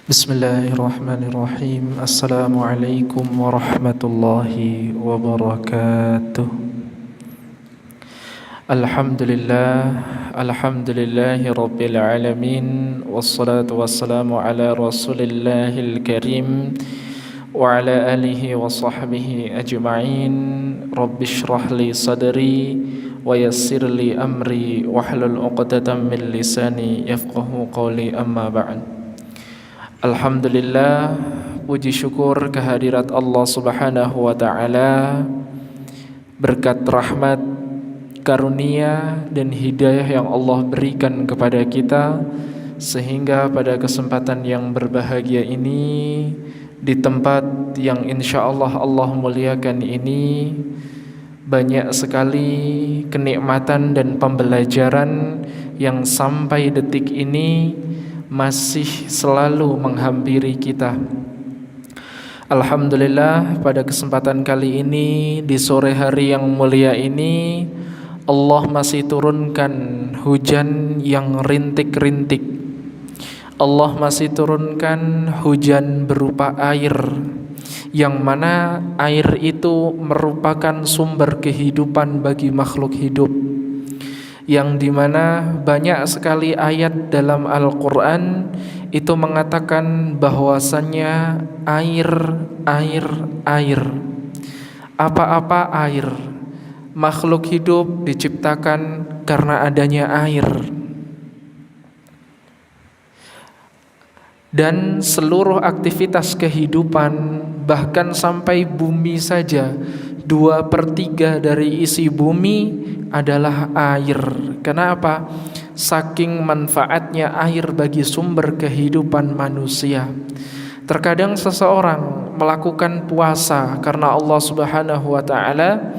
Bismillahirrahmanirrahim. Assalamualaikum warahmatullahi wabarakatuh. Alhamdulillahi rabbil alamin. Wassalatu wassalamu ala rasulillahil karim wa ala alihi wa sahbihi ajma'in. Rabbi shrah li sadri wa yassir li amri wahlul 'uqdatam min lisani yafqahu qawli, amma ba'd. Alhamdulillah, puji syukur kehadirat Allah Subhanahu wa ta'ala, berkat rahmat, karunia dan hidayah yang Allah berikan kepada kita, sehingga pada kesempatan yang berbahagia ini, di tempat yang insya Allah Allah muliakan ini, banyak sekali kenikmatan dan pembelajaran yang sampai detik ini masih selalu menghampiri kita. Alhamdulillah, pada kesempatan kali ini, di sore hari yang mulia ini, Allah masih turunkan hujan yang rintik-rintik. Allah masih turunkan hujan berupa air, yang mana air itu merupakan sumber kehidupan bagi makhluk hidup, yang dimana banyak sekali ayat dalam Al-Quran itu mengatakan bahwasannya air. Apa-apa air. Makhluk hidup diciptakan karena adanya air. Dan seluruh aktivitas kehidupan, bahkan sampai bumi saja, 2/3 dari isi bumi adalah air. Kenapa? Saking manfaatnya air bagi sumber kehidupan manusia. Terkadang seseorang melakukan puasa karena Allah Subhanahu wa ta'ala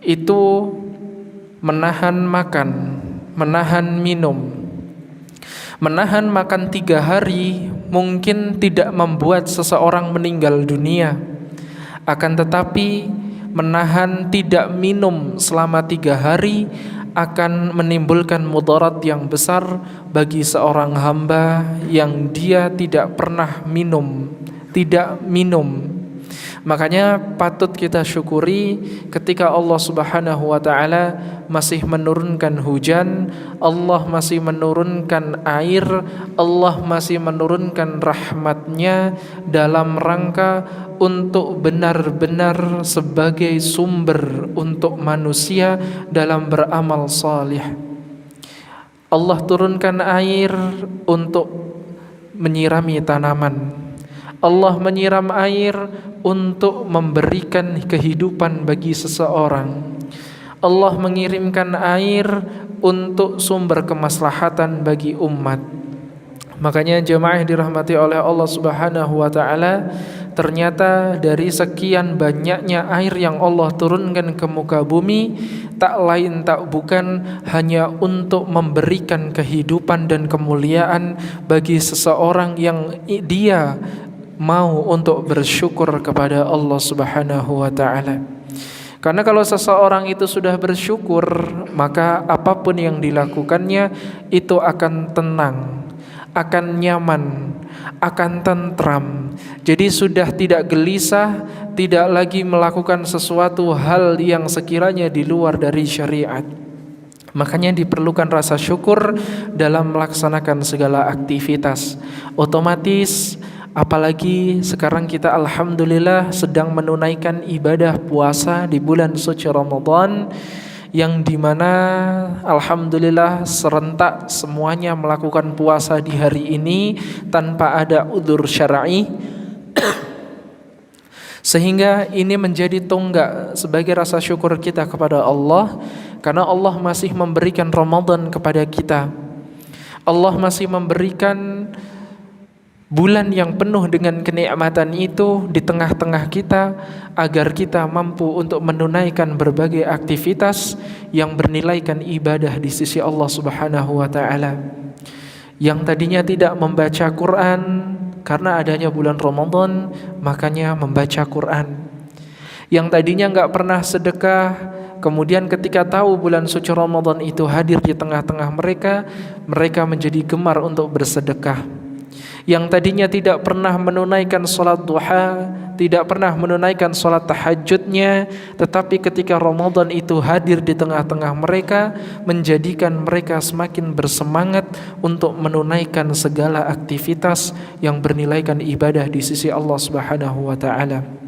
itu menahan makan, menahan minum. Menahan makan 3 hari mungkin tidak membuat seseorang meninggal dunia, akan tetapi menahan tidak minum selama 3 hari akan menimbulkan mudarat yang besar bagi seorang hamba yang dia tidak pernah tidak minum. Makanya patut kita syukuri ketika Allah Subhanahu wa ta'ala masih menurunkan hujan, Allah masih menurunkan air, Allah masih menurunkan rahmatnya dalam rangka untuk benar-benar sebagai sumber untuk manusia dalam beramal salih. Allah turunkan air untuk menyirami tanaman. Allah menyiram air untuk memberikan kehidupan bagi seseorang. Allah mengirimkan air untuk sumber kemaslahatan bagi umat. Makanya jemaah yang dirahmati oleh Allah Subhanahu wa ta'ala, ternyata dari sekian banyaknya air yang Allah turunkan ke muka bumi, tak lain tak bukan hanya untuk memberikan kehidupan dan kemuliaan bagi seseorang yang dia mau untuk bersyukur kepada Allah Subhanahu wa ta'ala. Karena kalau seseorang itu sudah bersyukur, maka apapun yang dilakukannya itu akan tenang, akan nyaman, akan tentram. Jadi sudah tidak gelisah, tidak lagi melakukan sesuatu hal yang sekiranya di luar dari syariat. Makanya diperlukan rasa syukur dalam melaksanakan segala aktivitas. Otomatis, apalagi sekarang kita alhamdulillah sedang menunaikan ibadah puasa di bulan suci Ramadan, yang dimana alhamdulillah serentak semuanya melakukan puasa di hari ini tanpa ada udzur syar'i. Sehingga ini menjadi tonggak sebagai rasa syukur kita kepada Allah, karena Allah masih memberikan Ramadan kepada kita. Allah masih memberikan bulan yang penuh dengan kenikmatan itu di tengah-tengah kita, agar kita mampu untuk menunaikan berbagai aktivitas yang bernilaikan ibadah di sisi Allah Subhanahu wa ta'ala. Yang tadinya tidak membaca Quran, karena adanya bulan Ramadan makanya membaca Quran. Yang tadinya gak pernah sedekah, kemudian ketika tahu bulan suci Ramadan itu hadir di tengah-tengah mereka, mereka menjadi gemar untuk bersedekah. yang tadinya tidak pernah menunaikan sholat duha, tidak pernah menunaikan sholat tahajudnya, tetapi ketika Ramadan itu hadir di tengah-tengah mereka, menjadikan mereka semakin bersemangat untuk menunaikan segala aktivitas yang bernilaikan ibadah di sisi Allah Subhanahu wa taala.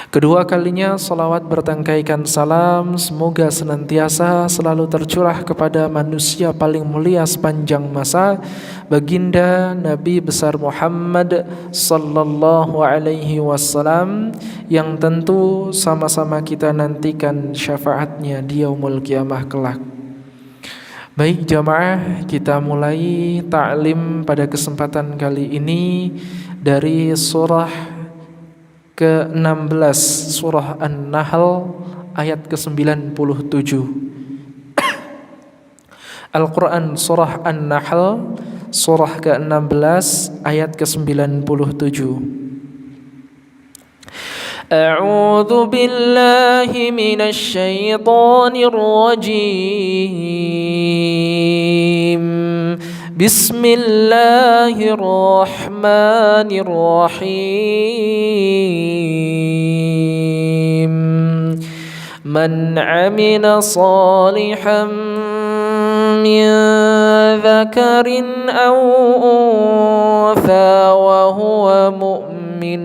Kedua kalinya salawat bertangkaikan salam semoga senantiasa selalu tercurah kepada manusia paling mulia sepanjang masa, baginda Nabi besar Muhammad sallallahu alaihi wasallam, yang tentu sama-sama kita nantikan syafaatnya di yaumul kiamah kelak. Baik jamaah, kita mulai ta'lim pada kesempatan kali ini dari surah ke-16, surah An-Nahl ayat ke-97. Al-Quran surah An-Nahl surah ke-16 ayat ke-97. A'udzu billahi minasy syaithanir rajim. Bismillahirrahmanirrahim. Man 'amila salihan min dzakarin aw untha wa huwa mu'min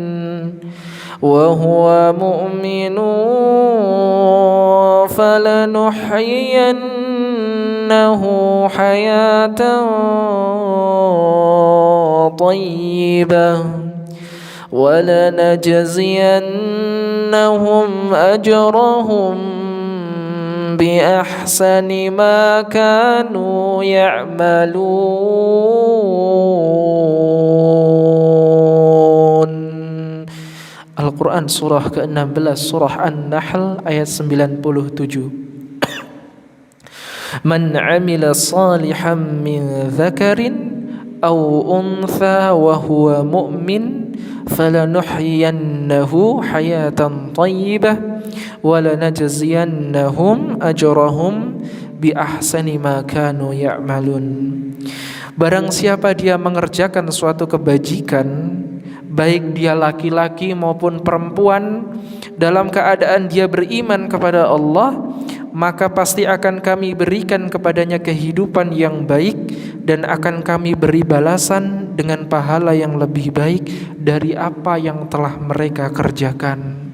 falanuhyiyannahu hayatan tayyibah walanajziyannahum ajrahum biahsani ma kanu ya'malun. Al-Quran surah ke-16 surah An-Nahl ayat 97. Man 'amila salihan min dzakarin aw untha wa huwa mu'min falanuhyiyannahu hayatan thayyibah wa lanajziyannahum ajrahum bi ahsani ma kanu ya'malun. Barang siapa dia mengerjakan suatu kebajikan, baik dia laki-laki maupun perempuan, dalam keadaan dia beriman kepada Allah, maka pasti akan kami berikan kepadanya kehidupan yang baik dan akan kami beri balasan dengan pahala yang lebih baik dari apa yang telah mereka kerjakan.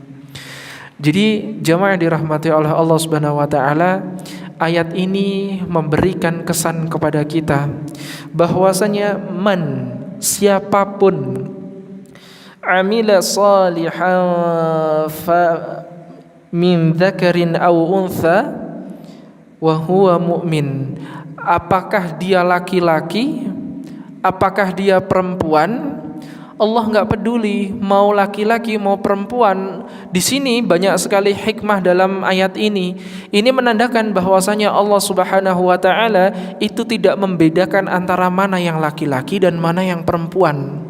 Jadi jamaah dirahmati oleh Allah Subhanahu wa taala, ayat ini memberikan kesan kepada kita bahwasanya man, siapapun, amila salihan min dzakarin aw untha wa huwa mu'min, apakah dia laki-laki, apakah dia perempuan, Allah enggak peduli mau laki-laki mau perempuan. Di sini banyak sekali hikmah dalam ayat ini. Ini menandakan bahwasanya Allah Subhanahu wa taala itu tidak membedakan antara mana yang laki-laki dan mana yang perempuan.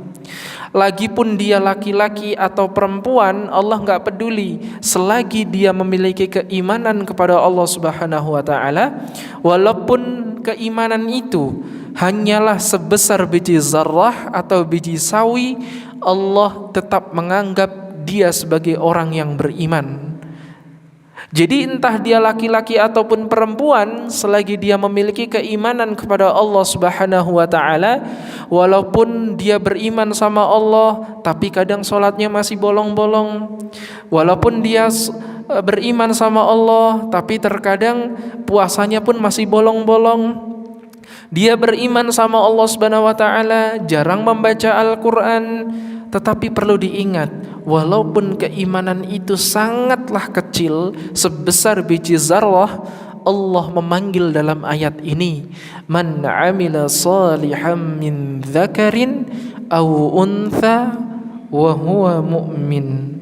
Lagipun dia laki-laki atau perempuan, Allah enggak peduli selagi dia memiliki keimanan kepada Allah Subhanahu wa taala, walaupun keimanan itu hanyalah sebesar biji zarrah atau biji sawi, Allah tetap menganggap dia sebagai orang yang beriman. Jadi entah dia laki-laki ataupun perempuan, selagi dia memiliki keimanan kepada Allah Subhanahu wa taala, walaupun dia beriman sama Allah tapi kadang sholatnya masih bolong-bolong, walaupun dia beriman sama Allah tapi terkadang puasanya pun masih bolong-bolong, dia beriman sama Allah Subhanahu wa taala, jarang membaca Al-Qur'an, tetapi perlu diingat, walaupun keimanan itu sangatlah kecil, sebesar biji zarrah, Allah memanggil dalam ayat ini, man 'amila salihan min dzakarin aw untha wa huwa mu'min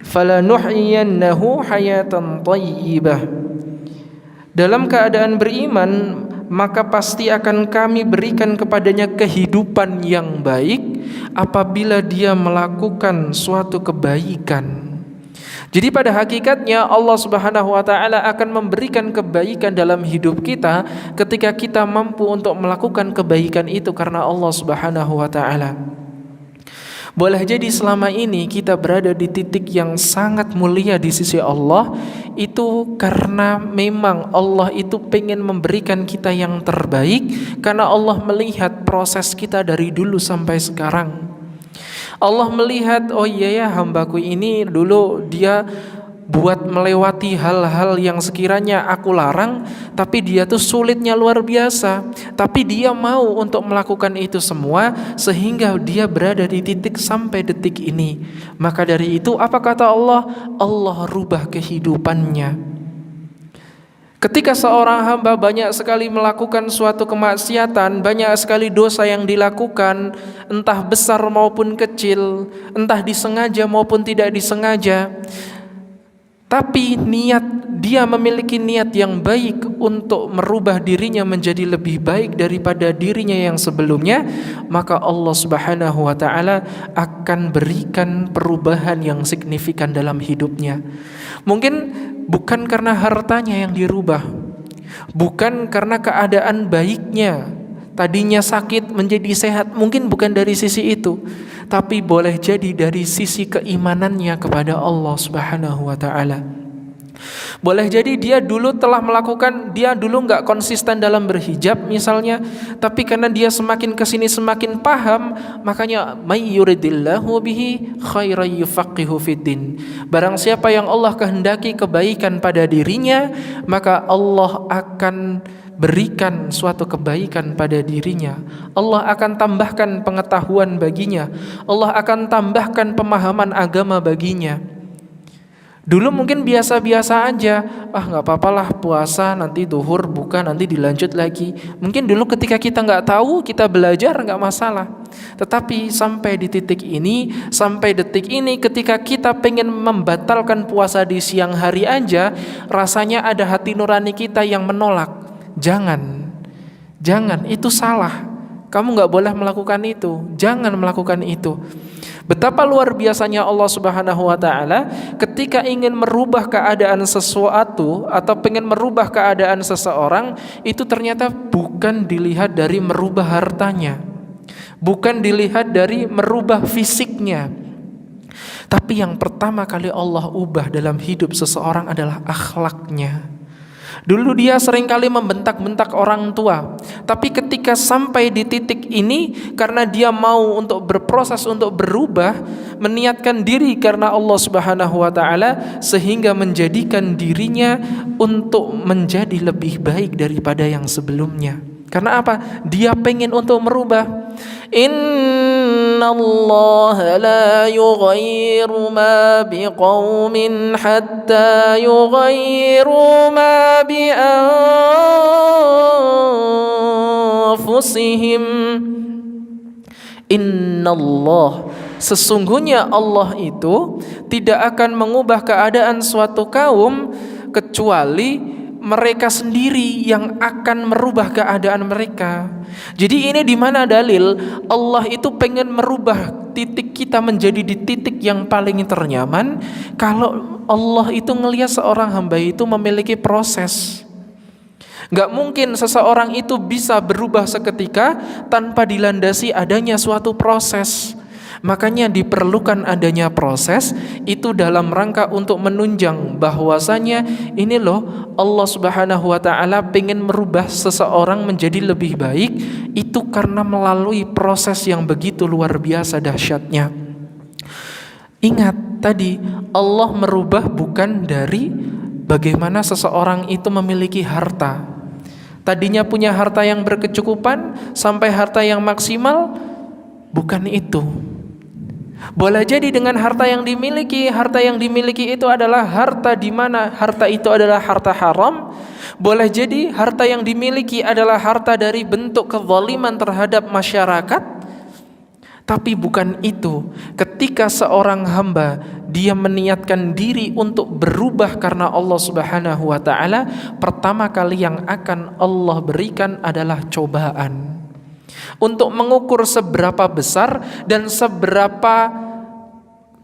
falanuhyiyannahu hayatan thayyibah. Dalam keadaan beriman, maka pasti akan kami berikan kepadanya kehidupan yang baik apabila dia melakukan suatu kebaikan. Jadi pada hakikatnya Allah Subhanahu wa taala akan memberikan kebaikan dalam hidup kita ketika kita mampu untuk melakukan kebaikan itu karena Allah Subhanahu wa taala. Boleh jadi selama ini kita berada di titik yang sangat mulia di sisi Allah, itu karena memang Allah itu pengen memberikan kita yang terbaik, karena Allah melihat proses kita dari dulu sampai sekarang. Allah melihat, oh iya ya, hambaku ini dulu dia buat melewati hal-hal yang sekiranya aku larang, tapi dia tuh sulitnya luar biasa, tapi dia mau untuk melakukan itu semua sehingga dia berada di titik sampai detik ini. Maka dari itu apa kata Allah? Allah rubah kehidupannya. Ketika seorang hamba banyak sekali melakukan suatu kemaksiatan, banyak sekali dosa yang dilakukan, entah besar maupun kecil, entah disengaja maupun tidak disengaja, tapi dia memiliki niat yang baik untuk merubah dirinya menjadi lebih baik daripada dirinya yang sebelumnya, maka Allah Subhanahu wa taala akan berikan perubahan yang signifikan dalam hidupnya. Mungkin bukan karena hartanya yang dirubah, bukan karena keadaan baiknya, tadinya sakit menjadi sehat, mungkin bukan dari sisi itu, tapi boleh jadi dari sisi keimanannya kepada Allah Subhanahu wa taala. Boleh jadi dia dulu nggak konsisten dalam berhijab misalnya, tapi karena dia semakin kesini semakin paham, makanya may yuridillahu bihi khairan yufaqihu fiddin. Barang siapa yang Allah kehendaki kebaikan pada dirinya, maka Allah akan berikan suatu kebaikan pada dirinya. Allah akan tambahkan pengetahuan baginya. Allah akan tambahkan pemahaman agama baginya. Dulu mungkin biasa-biasa aja, nggak apa-apalah puasa, nanti duhur buka, nanti dilanjut lagi. Mungkin dulu ketika kita nggak tahu, kita belajar nggak masalah. Tetapi sampai di titik ini, sampai detik ini, ketika kita pengen membatalkan puasa di siang hari aja, rasanya ada hati nurani kita yang menolak. Jangan, itu salah. Kamu nggak boleh melakukan itu. Jangan melakukan itu. Betapa luar biasanya Allah Subhanahu wa taala ketika ingin merubah keadaan sesuatu atau pengen merubah keadaan seseorang, itu ternyata bukan dilihat dari merubah hartanya, bukan dilihat dari merubah fisiknya, tapi yang pertama kali Allah ubah dalam hidup seseorang adalah akhlaknya. Dulu dia seringkali membentak-bentak orang tua, tapi ketika sampai di titik ini, karena dia mau untuk berproses untuk berubah, meniatkan diri karena Allah Subhanahu wa taala, sehingga menjadikan dirinya untuk menjadi lebih baik daripada yang sebelumnya. Karena apa? Dia pengen untuk merubah. Innallaha la yughayyiru ma biqaumin hatta yughayyiru ma bi anfusihim. Innallah, sesungguhnya Allah itu tidak akan mengubah keadaan suatu kaum kecuali mereka sendiri yang akan merubah keadaan mereka. Jadi ini di mana dalil Allah itu pengen merubah titik kita menjadi di titik yang paling ternyaman. Kalau Allah itu ngelihat seorang hamba itu memiliki proses. Gak mungkin seseorang itu bisa berubah seketika tanpa dilandasi adanya suatu proses. Makanya diperlukan adanya proses itu dalam rangka untuk menunjang bahwasanya ini loh, Allah Subhanahu wa taala pengen merubah seseorang menjadi lebih baik, itu karena melalui proses yang begitu luar biasa dahsyatnya. Ingat tadi, Allah merubah bukan dari bagaimana seseorang itu memiliki harta. Tadinya punya harta yang berkecukupan sampai harta yang maksimal, bukan itu. Boleh jadi dengan harta yang dimiliki itu adalah harta di mana harta itu adalah harta haram. Boleh jadi harta yang dimiliki adalah harta dari bentuk kezaliman terhadap masyarakat. Tapi bukan itu. Ketika seorang hamba dia meniatkan diri untuk berubah karena Allah Subhanahu wa taala, pertama kali yang akan Allah berikan adalah cobaan. Untuk mengukur seberapa besar dan seberapa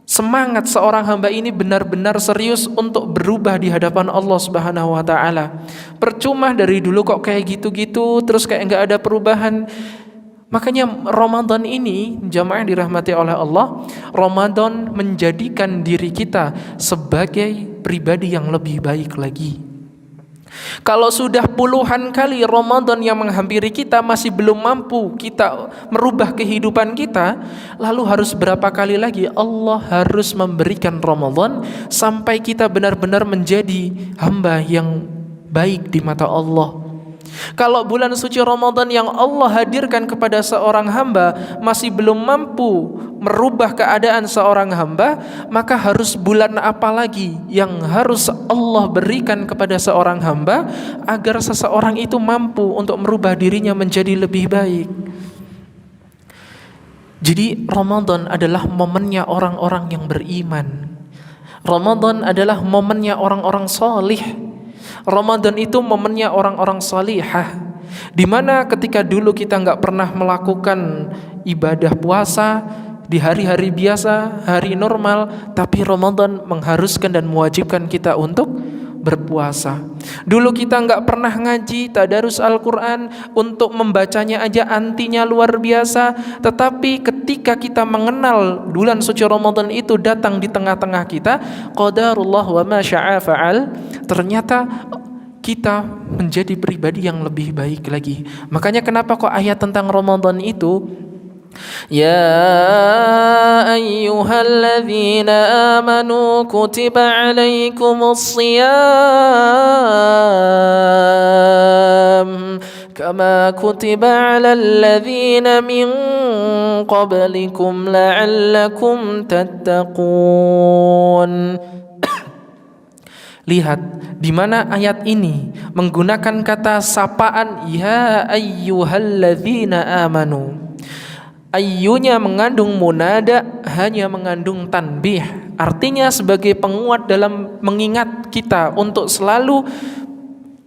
semangat seorang hamba ini benar-benar serius untuk berubah di hadapan Allah Subhanahu wa taala. Percuma dari dulu kok kayak gitu-gitu terus kayak enggak ada perubahan. Makanya Ramadan ini, jamaah yang dirahmati oleh Allah, Ramadan menjadikan diri kita sebagai pribadi yang lebih baik lagi. Kalau sudah puluhan kali Ramadan yang menghampiri kita masih belum mampu kita merubah kehidupan kita, lalu harus berapa kali lagi Allah harus memberikan Ramadan sampai kita benar-benar menjadi hamba yang baik di mata Allah. Kalau bulan suci Ramadan yang Allah hadirkan kepada seorang hamba masih belum mampu merubah keadaan seorang hamba, maka harus bulan apa lagi yang harus Allah berikan kepada seorang hamba agar seseorang itu mampu untuk merubah dirinya menjadi lebih baik. Jadi Ramadan adalah momennya orang-orang yang beriman. Ramadan adalah momennya orang-orang salih. Ramadan itu momennya orang-orang salihah, di mana ketika dulu kita nggak pernah melakukan ibadah puasa di hari-hari biasa, hari normal, tapi Ramadan mengharuskan dan mewajibkan kita untuk berpuasa. Dulu kita nggak pernah ngaji, tadarus Al-Quran, untuk membacanya aja antinya luar biasa. Tetapi ketika kita mengenal bulan suci Ramadan itu datang di tengah-tengah kita, qadarullah wa ma syaa fa'al, ternyata kita menjadi pribadi yang lebih baik lagi. Makanya kenapa kok ayat tentang Ramadan itu, Ya ayyuhalladzina amanu kutiba alaikumus siyam kama kutiba alal ladzina min qablikum la'allakum tattaqun. Lihat di mana ayat ini menggunakan kata sapaan ya ayyuhalladzina amanu. Ayyunya mengandung munada, hanya mengandung tanbih. Artinya sebagai penguat dalam mengingat kita untuk selalu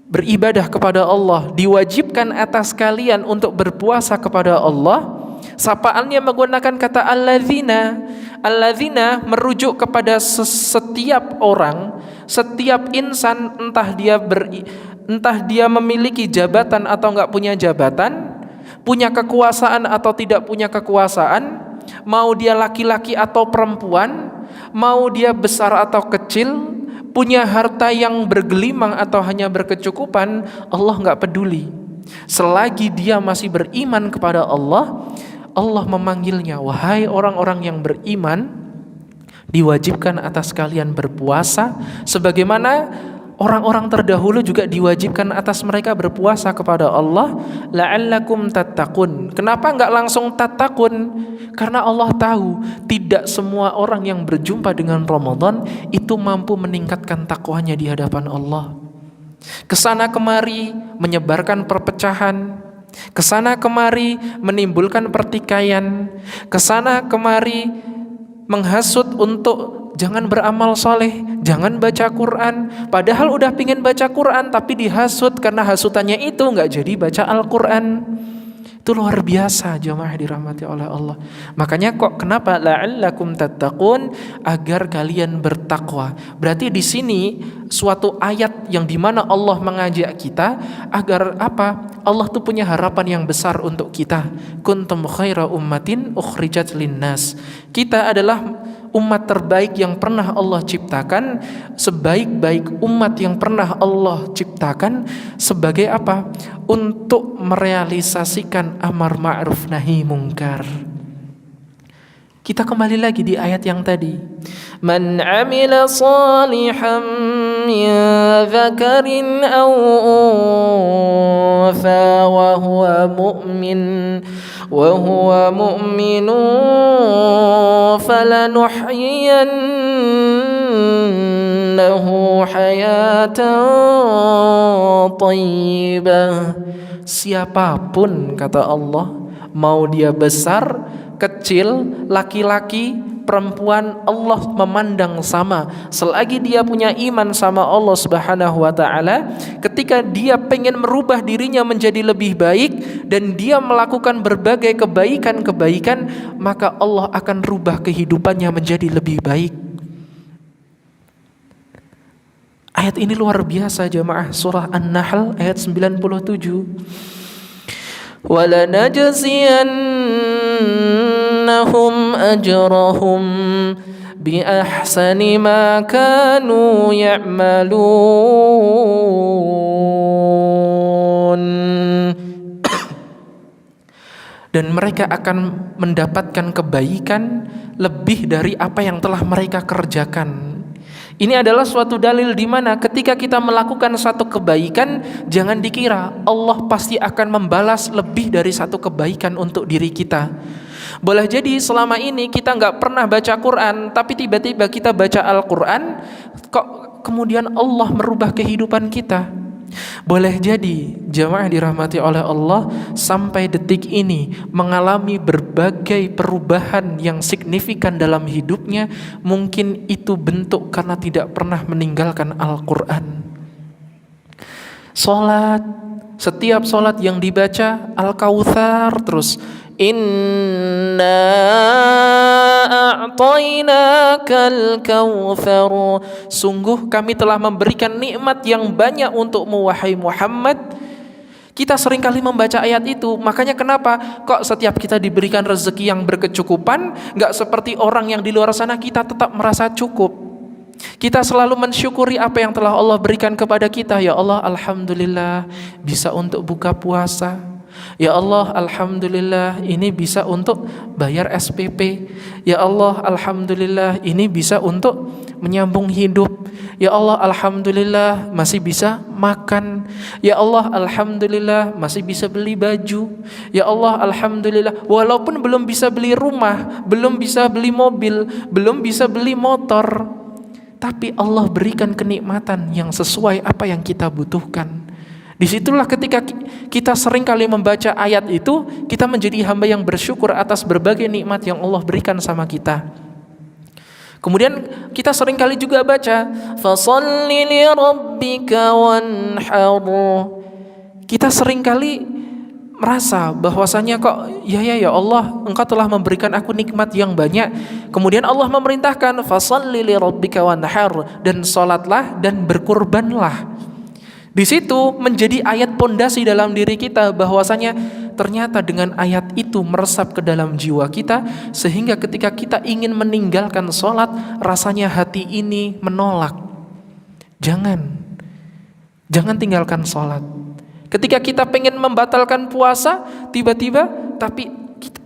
beribadah kepada Allah. Diwajibkan atas kalian untuk berpuasa kepada Allah. Sapaannya menggunakan kata alladzina. Alladzina merujuk kepada setiap orang, setiap insan, entah dia memiliki jabatan atau enggak punya jabatan, punya kekuasaan atau tidak punya kekuasaan, mau dia laki-laki atau perempuan, mau dia besar atau kecil, punya harta yang bergelimang atau hanya berkecukupan, Allah enggak peduli. Selagi dia masih beriman kepada Allah, Allah memanggilnya, wahai orang-orang yang beriman, diwajibkan atas kalian berpuasa sebagaimana orang-orang terdahulu juga diwajibkan atas mereka berpuasa kepada Allah, la'allakum tattaqun. Kenapa enggak langsung tattaqun? Karena Allah tahu tidak semua orang yang berjumpa dengan Ramadan itu mampu meningkatkan takwanya di hadapan Allah. Kesana kemari menyebarkan perpecahan, kesana kemari menimbulkan pertikaian, kesana kemari menghasut untuk jangan beramal soleh, jangan baca Quran. Padahal udah pingin baca Quran tapi dihasut, karena hasutannya itu nggak jadi baca Al-Quran. Itu luar biasa jemaah dirahmati oleh Allah. Makanya kok kenapa la'allakum tattaqun, agar kalian bertakwa. Berarti di sini suatu ayat yang dimana Allah mengajak kita agar apa? Allah tuh punya harapan yang besar untuk kita. Kuntum khaira ummatin ukhrijat linnas. Kita adalah umat terbaik yang pernah Allah ciptakan, sebaik-baik umat yang pernah Allah ciptakan. Sebagai apa? Untuk merealisasikan amar ma'ruf nahi mungkar. Kita kembali lagi di ayat yang tadi. Man 'amila salihan min dzakarin aw untha wa huwa mu'minun falanuhyiyannahu hayatan thayyibah. Siapapun, kata Allah, mau dia besar, kecil, laki-laki, perempuan Allah memandang sama. Selagi dia punya iman sama Allah Subhanahu wa taala, ketika dia pengen merubah dirinya menjadi lebih baik dan dia melakukan berbagai kebaikan-kebaikan, maka Allah akan rubah kehidupannya menjadi lebih baik. Ayat ini luar biasa jemaah, surah An-Nahl ayat 97. وَلَنَجْزِيَنَّهُمْ أَجْرَهُمْ بِأَحْسَنِ مَا كَانُوا يَعْمَلُونَ. Dan mereka akan mendapatkan kebaikan lebih dari apa yang telah mereka kerjakan. Ini adalah suatu dalil di mana ketika kita melakukan satu kebaikan, jangan dikira Allah pasti akan membalas lebih dari satu kebaikan untuk diri kita. Boleh jadi selama ini kita nggak pernah baca Quran, tapi tiba-tiba kita baca Al-Quran, kok kemudian Allah merubah kehidupan kita. Boleh jadi jamaah dirahmati oleh Allah sampai detik ini mengalami berbagai perubahan yang signifikan dalam hidupnya. Mungkin itu bentuk karena tidak pernah meninggalkan Al-Quran. Salat, setiap salat yang dibaca Al-Kautsar terus, Inna a'tainakal kautsar. Sungguh kami telah memberikan nikmat yang banyak untukmu wahai Muhammad. Kita seringkali membaca ayat itu. Makanya kenapa kok setiap kita diberikan rezeki yang berkecukupan, gak seperti orang yang di luar sana kita tetap merasa cukup. Kita selalu mensyukuri apa yang telah Allah berikan kepada kita. Ya Allah, alhamdulillah bisa untuk buka puasa. Ya Allah, alhamdulillah ini bisa untuk bayar SPP. Ya Allah, alhamdulillah ini bisa untuk menyambung hidup. Ya Allah, alhamdulillah masih bisa makan. Ya Allah, alhamdulillah masih bisa beli baju. Ya Allah, alhamdulillah walaupun belum bisa beli rumah, belum bisa beli mobil, belum bisa beli motor, tapi Allah berikan kenikmatan yang sesuai apa yang kita butuhkan. Disitulah ketika kita sering kali membaca ayat itu, kita menjadi hamba yang bersyukur atas berbagai nikmat yang Allah berikan sama kita. Kemudian kita sering kali juga baca, fasalli li rabbika wanhar. Kita sering kali merasa bahwasanya kok ya Allah, Engkau telah memberikan aku nikmat yang banyak. Kemudian Allah memerintahkan fasalli li rabbika wanhar, dan salatlah dan berkurbanlah. Di situ menjadi ayat pondasi dalam diri kita bahwasanya ternyata dengan ayat itu meresap ke dalam jiwa kita, sehingga ketika kita ingin meninggalkan sholat rasanya hati ini menolak. Jangan tinggalkan sholat. Ketika kita pengen membatalkan puasa, tiba-tiba tapi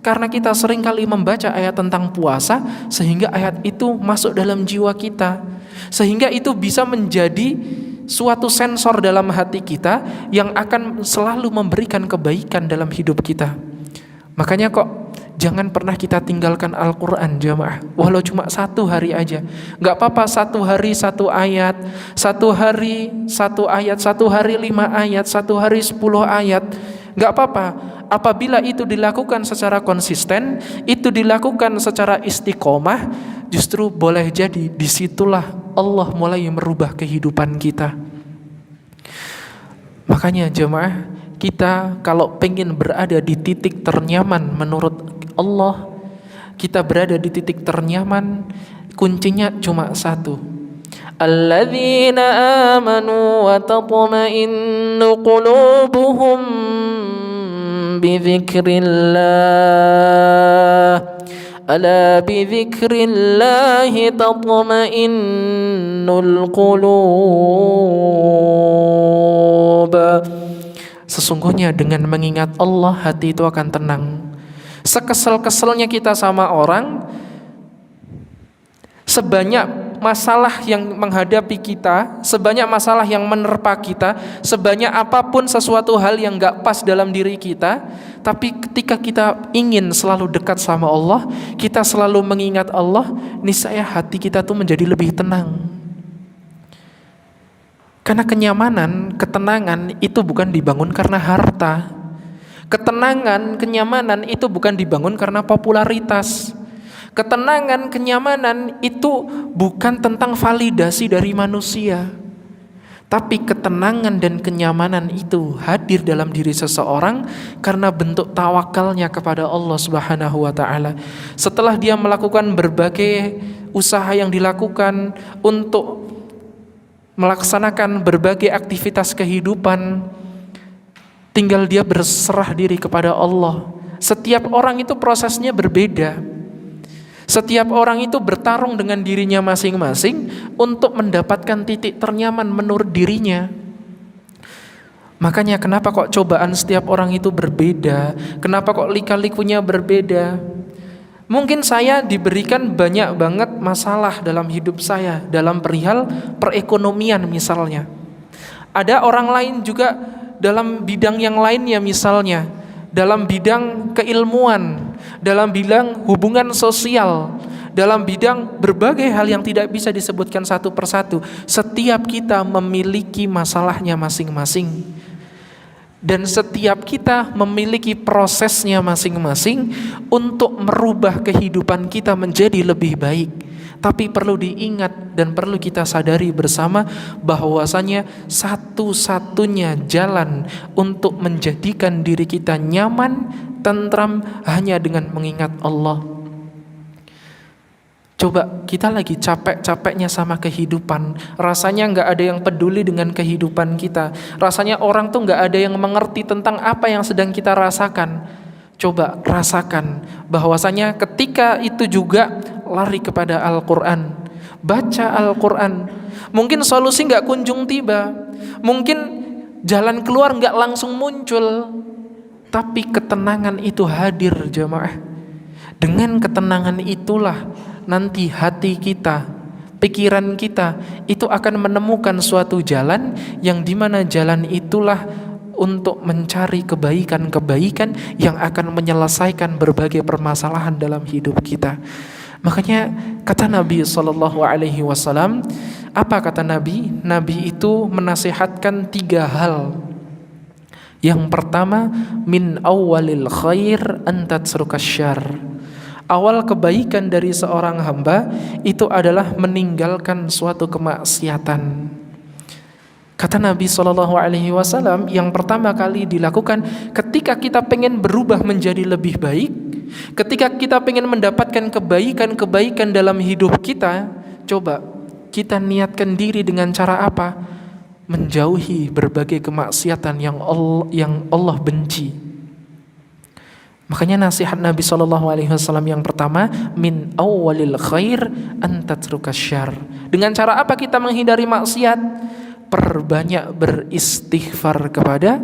karena kita sering kali membaca ayat tentang puasa, sehingga ayat itu masuk dalam jiwa kita, sehingga itu bisa menjadi suatu sensor dalam hati kita yang akan selalu memberikan kebaikan dalam hidup kita. Makanya kok jangan pernah kita tinggalkan Al-Quran jamaah, walau cuma 1 hari aja. Gak apa-apa 1 hari 1 ayat, 1 hari 1 ayat, 1 hari 5 ayat, 1 hari 10 ayat, gak apa-apa. Apabila itu dilakukan secara konsisten, itu dilakukan secara istiqomah, justru boleh jadi disitulah Allah mulai merubah kehidupan kita. Makanya jemaah, kita kalau pengen berada di titik ternyaman menurut Allah, kita berada di titik ternyaman, kuncinya cuma 1. Alladzina amanu wa tatma'innu qulubuhum bidzikrillah. Ala bidzikrillahi tatma'innul qulub. Sesungguhnya dengan mengingat Allah hati itu akan tenang. Sekesel-keselnya kita sama orang, sebanyak masalah yang menghadapi kita, sebanyak masalah yang menerpa kita, sebanyak apapun sesuatu hal yang gak pas dalam diri kita, tapi ketika kita ingin selalu dekat sama Allah, kita selalu mengingat Allah, niscaya hati kita tuh menjadi lebih tenang. Karena kenyamanan, ketenangan itu bukan dibangun karena harta. Ketenangan, kenyamanan itu bukan dibangun karena popularitas. Ketenangan, kenyamanan itu bukan tentang validasi dari manusia, tapi ketenangan dan kenyamanan itu hadir dalam diri seseorang karena bentuk tawakalnya kepada Allah Subhanahu wa taala. Setelah dia melakukan berbagai usaha yang dilakukan untuk melaksanakan berbagai aktivitas kehidupan, tinggal dia berserah diri kepada Allah. Setiap orang itu prosesnya berbeda. Setiap orang itu bertarung dengan dirinya masing-masing untuk mendapatkan titik ternyaman menurut dirinya. Makanya kenapa kok cobaan setiap orang itu berbeda? Kenapa kok lika-likunya berbeda? Mungkin saya diberikan banyak banget masalah dalam hidup saya, dalam perihal perekonomian misalnya. Ada orang lain juga dalam bidang yang lainnya, misalnya dalam bidang keilmuan, dalam bidang hubungan sosial, dalam bidang berbagai hal yang tidak bisa disebutkan satu persatu. Setiap kita memiliki masalahnya masing-masing, dan setiap kita memiliki prosesnya masing-masing untuk merubah kehidupan kita menjadi lebih baik. Tapi perlu diingat dan perlu kita sadari bersama bahwasanya satu-satunya jalan untuk menjadikan diri kita nyaman, tentram, hanya dengan mengingat Allah. Coba kita lagi capek-capeknya sama kehidupan, rasanya gak ada yang peduli dengan kehidupan kita, rasanya orang tuh gak ada yang mengerti tentang apa yang sedang kita rasakan. Coba rasakan bahwasanya ketika itu juga lari kepada Al-Quran, baca Al-Quran. Mungkin solusi gak kunjung tiba, mungkin jalan keluar gak langsung muncul, tapi ketenangan itu hadir jamaah. Dengan ketenangan itulah nanti hati kita, pikiran kita itu akan menemukan suatu jalan yang dimana jalan itulah untuk mencari kebaikan-kebaikan yang akan menyelesaikan berbagai permasalahan dalam hidup kita. Makanya kata Nabi SAW, apa kata Nabi? Nabi itu menasihatkan 3 hal. Yang pertama, min awwalil khair an tatsrukas syarr. Awal kebaikan dari seorang hamba itu adalah meninggalkan suatu kemaksiatan. Kata Nabi SAW, yang pertama kali dilakukan ketika kita pengen berubah menjadi lebih baik, ketika kita pengen mendapatkan kebaikan-kebaikan dalam hidup kita, coba kita niatkan diri dengan cara apa? Menjauhi berbagai kemaksiatan yang Allah benci. Makanya nasihat Nabi SAW yang pertama, min awwalil khair an tatrukas syarr. Dengan cara apa kita menghindari maksiat? Perbanyak beristighfar kepada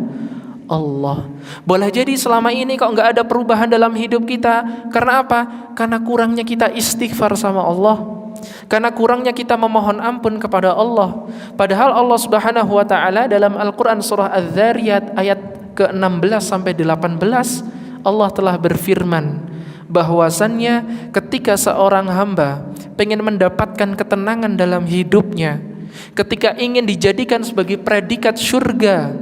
Allah. Boleh jadi selama ini kok nggak ada perubahan dalam hidup kita. Karena apa? Karena kurangnya kita istighfar sama Allah, karena kurangnya kita memohon ampun kepada Allah. Padahal Allah Subhanahu wa taala dalam Al-Qur'an surah Az-Zariyat ayat ke-16 sampai 18, Allah telah berfirman bahwasannya ketika seorang hamba pengen mendapatkan ketenangan dalam hidupnya, ketika ingin dijadikan sebagai predikat surga,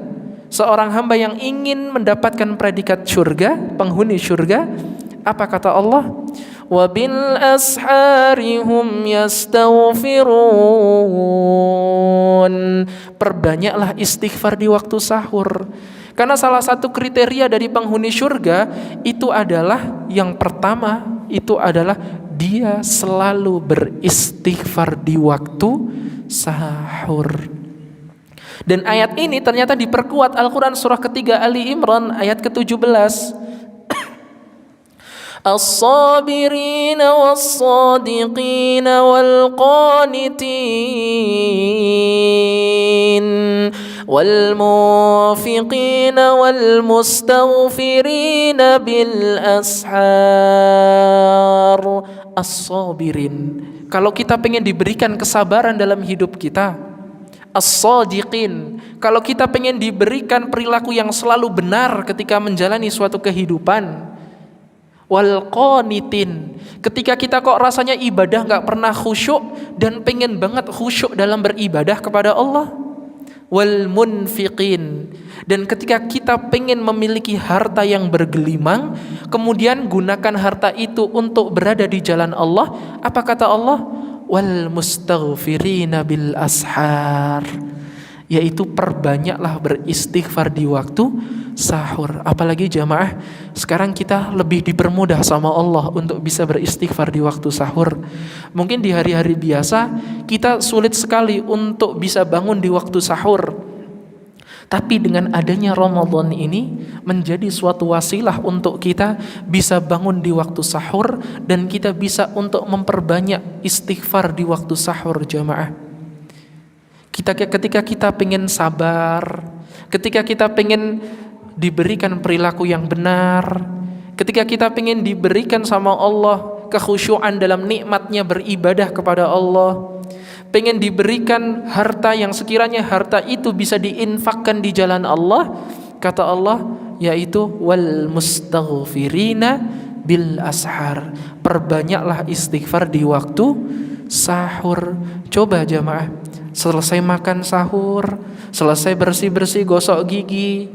seorang hamba yang ingin mendapatkan predikat surga, penghuni surga, apa kata Allah? Wa bil ashari hum yastaghfirun. Perbanyaklah istighfar di waktu sahur. Karena salah satu kriteria dari penghuni surga itu adalah, yang pertama itu adalah dia selalu beristighfar di waktu sahur. Dan ayat ini ternyata diperkuat Al-Quran surah ketiga Ali Imran ayat ke-17. As-sabirina was-sadiqina wal-qanitin wal-mufiqina wal-mustaghfirina bil-ashar. As-sabirin, kalau kita pengen diberikan kesabaran dalam hidup kita. As-sadiqin, kalau kita pengen diberikan perilaku yang selalu benar ketika menjalani suatu kehidupan. Wal-qanitin, ketika kita kok rasanya ibadah gak pernah khusyuk dan pengen banget khusyuk dalam beribadah kepada Allah. Wal-munfiqin, dan ketika kita pengen memiliki harta yang bergelimang, kemudian gunakan harta itu untuk berada di jalan Allah. Apa kata Allah? Wal mustaghfirina bil ashar, yaitu perbanyaklah beristighfar di waktu sahur. Apalagi jamaah, sekarang kita lebih dipermudah sama Allah untuk bisa beristighfar di waktu sahur. Mungkin di hari-hari biasa kita sulit sekali untuk bisa bangun di waktu sahur. Tapi dengan adanya Ramadan ini menjadi suatu wasilah untuk kita bisa bangun di waktu sahur, dan kita bisa untuk memperbanyak istighfar di waktu sahur jamaah. Ketika kita pengen sabar, ketika kita pengen diberikan perilaku yang benar, ketika kita pengen diberikan sama Allah kekhusyuan dalam nikmatnya beribadah kepada Allah, pengen diberikan harta yang sekiranya harta itu bisa diinfakkan di jalan Allah, kata Allah, yaitu wal mustaghfirina bil ashar, perbanyaklah istighfar di waktu sahur. Coba jamaah, selesai makan sahur, selesai bersih-bersih, gosok gigi,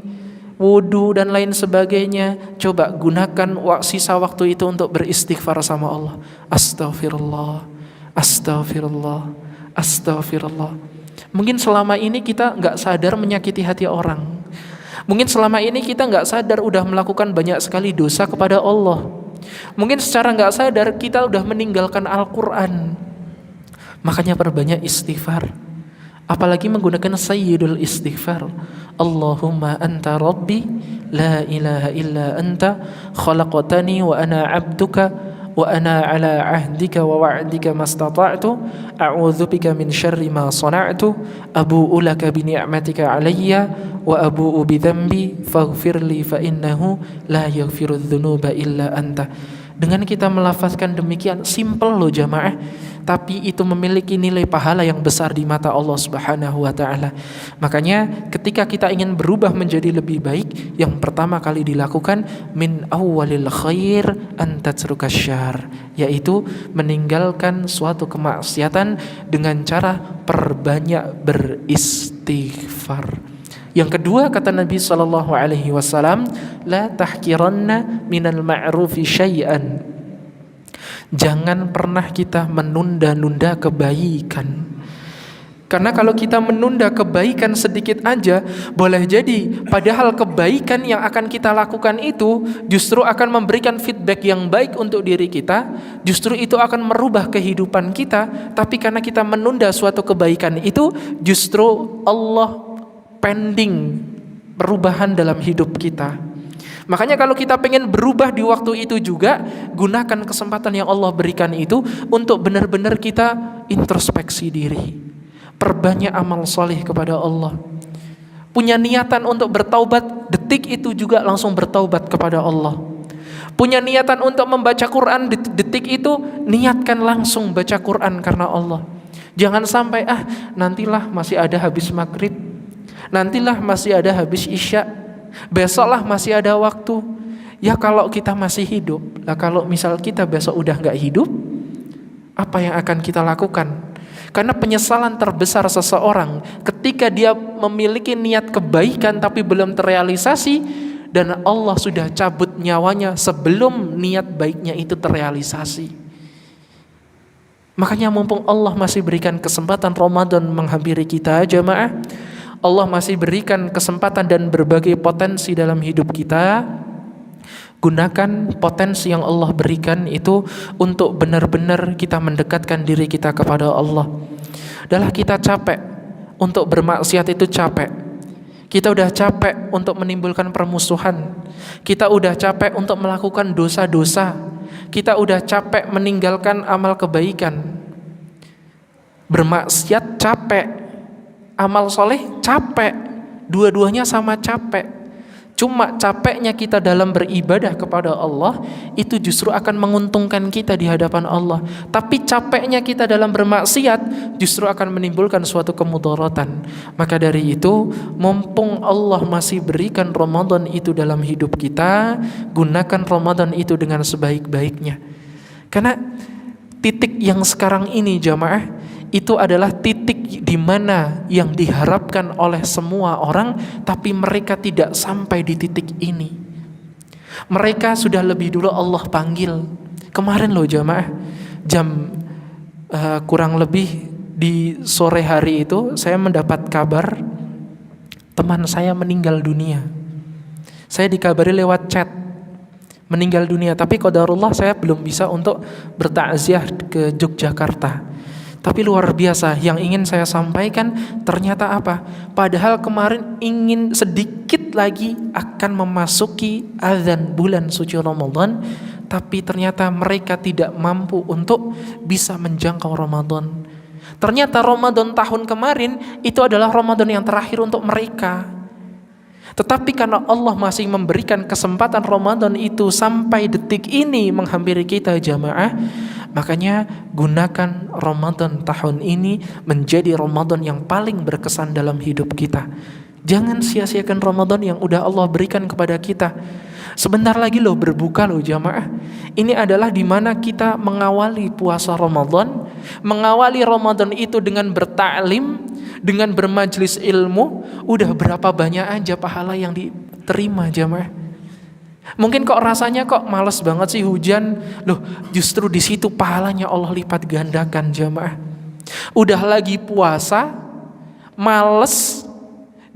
wudu dan lain sebagainya, coba gunakan sisa waktu itu untuk beristighfar sama Allah. Astaghfirullah, astaghfirullah, astaghfirullah. Mungkin selama ini kita gak sadar menyakiti hati orang. Mungkin selama ini kita gak sadar udah melakukan banyak sekali dosa kepada Allah. Mungkin secara gak sadar kita udah meninggalkan Al-Quran. Makanya perbanyak istighfar. Apalagi menggunakan sayyidul istighfar. Allahumma anta rabbi la ilaha illa anta khalaqtani wa ana abduka wa ana ala ahdika wa wa'dika mastata'tu a'udzubika min syarri ma sana'tu abu'u laka bi ni'matika alayya wa abu'u bi dhanbi faghfirli fa innahu la yaghfirudz dzunuba illa anta. Dengan kita melafazkan demikian, simple loh jamaah, tapi itu memiliki nilai pahala yang besar di mata Allah Subhanahu wa taala. Makanya ketika kita ingin berubah menjadi lebih baik, yang pertama kali dilakukan min awwalil khair an tatrukas syarr, yaitu meninggalkan suatu kemaksiatan dengan cara perbanyak beristighfar. Yang kedua, kata Nabi SAW, la tahkiranna minal ma'rufi syai'an. Jangan pernah kita menunda-nunda kebaikan. Karena kalau kita menunda kebaikan sedikit aja, boleh jadi padahal kebaikan yang akan kita lakukan itu justru akan memberikan feedback yang baik untuk diri kita, justru itu akan merubah kehidupan kita. Tapi karena kita menunda suatu kebaikan itu, justru Allah pending perubahan dalam hidup kita. Makanya kalau kita pengen berubah di waktu itu juga, gunakan kesempatan yang Allah berikan itu untuk benar-benar kita introspeksi diri, perbanyak amal soleh kepada Allah. Punya niatan untuk bertaubat, detik itu juga langsung bertaubat kepada Allah. Punya niatan untuk membaca Quran, detik itu niatkan langsung baca Quran karena Allah. Jangan sampai nantilah masih ada habis maghrib, nantilah masih ada habis isya, besoklah masih ada waktu. Ya kalau kita masih hidup. Nah kalau misal kita besok udah gak hidup, apa yang akan kita lakukan? Karena penyesalan terbesar seseorang ketika dia memiliki niat kebaikan tapi belum terrealisasi, dan Allah sudah cabut nyawanya sebelum niat baiknya itu terrealisasi. Makanya mumpung Allah masih berikan kesempatan Ramadan menghampiri kita jamaah, Allah masih berikan kesempatan dan berbagai potensi dalam hidup kita. Gunakan potensi yang Allah berikan itu untuk benar-benar kita mendekatkan diri kita kepada Allah. Adalah kita capek untuk bermaksiat, itu capek. Kita udah capek untuk menimbulkan permusuhan. Kita udah capek untuk melakukan dosa-dosa. Kita udah capek meninggalkan amal kebaikan. Bermaksiat capek, amal soleh capek, dua-duanya sama capek. Cuma capeknya kita dalam beribadah kepada Allah itu justru akan menguntungkan kita di hadapan Allah. Tapi capeknya kita dalam bermaksiat justru akan menimbulkan suatu kemudaratan. Maka dari itu, mumpung Allah masih berikan Ramadan itu dalam hidup kita, gunakan Ramadan itu dengan sebaik-baiknya. Karena titik yang sekarang ini jamaah, itu adalah titik di mana yang diharapkan oleh semua orang, tapi mereka tidak sampai di titik ini. Mereka sudah lebih dulu Allah panggil. Kemarin loh jamaah, jam kurang lebih di sore hari itu saya mendapat kabar teman saya meninggal dunia. Saya dikabari lewat chat meninggal dunia, tapi qadarullah saya belum bisa untuk bertakziah ke Yogyakarta. Tapi luar biasa yang ingin saya sampaikan, ternyata apa? Padahal kemarin ingin sedikit lagi akan memasuki azan bulan suci Ramadan, tapi ternyata mereka tidak mampu untuk bisa menjangkau Ramadan. Ternyata Ramadan tahun kemarin itu adalah Ramadan yang terakhir untuk mereka. Tetapi karena Allah masih memberikan kesempatan Ramadan itu sampai detik ini menghampiri kita jamaah, makanya gunakan Ramadan tahun ini menjadi Ramadan yang paling berkesan dalam hidup kita. Jangan sia-siakan Ramadan yang udah Allah berikan kepada kita. Sebentar lagi loh berbuka loh jamaah. Ini adalah dimana kita mengawali puasa Ramadan, mengawali Ramadan itu dengan bertaklim, dengan bermajlis ilmu. Udah berapa banyak aja pahala yang diterima jamaah. Mungkin kok rasanya kok males banget sih hujan. Loh, justru di situ pahalanya Allah lipat gandakan jamaah. Udah lagi puasa, males,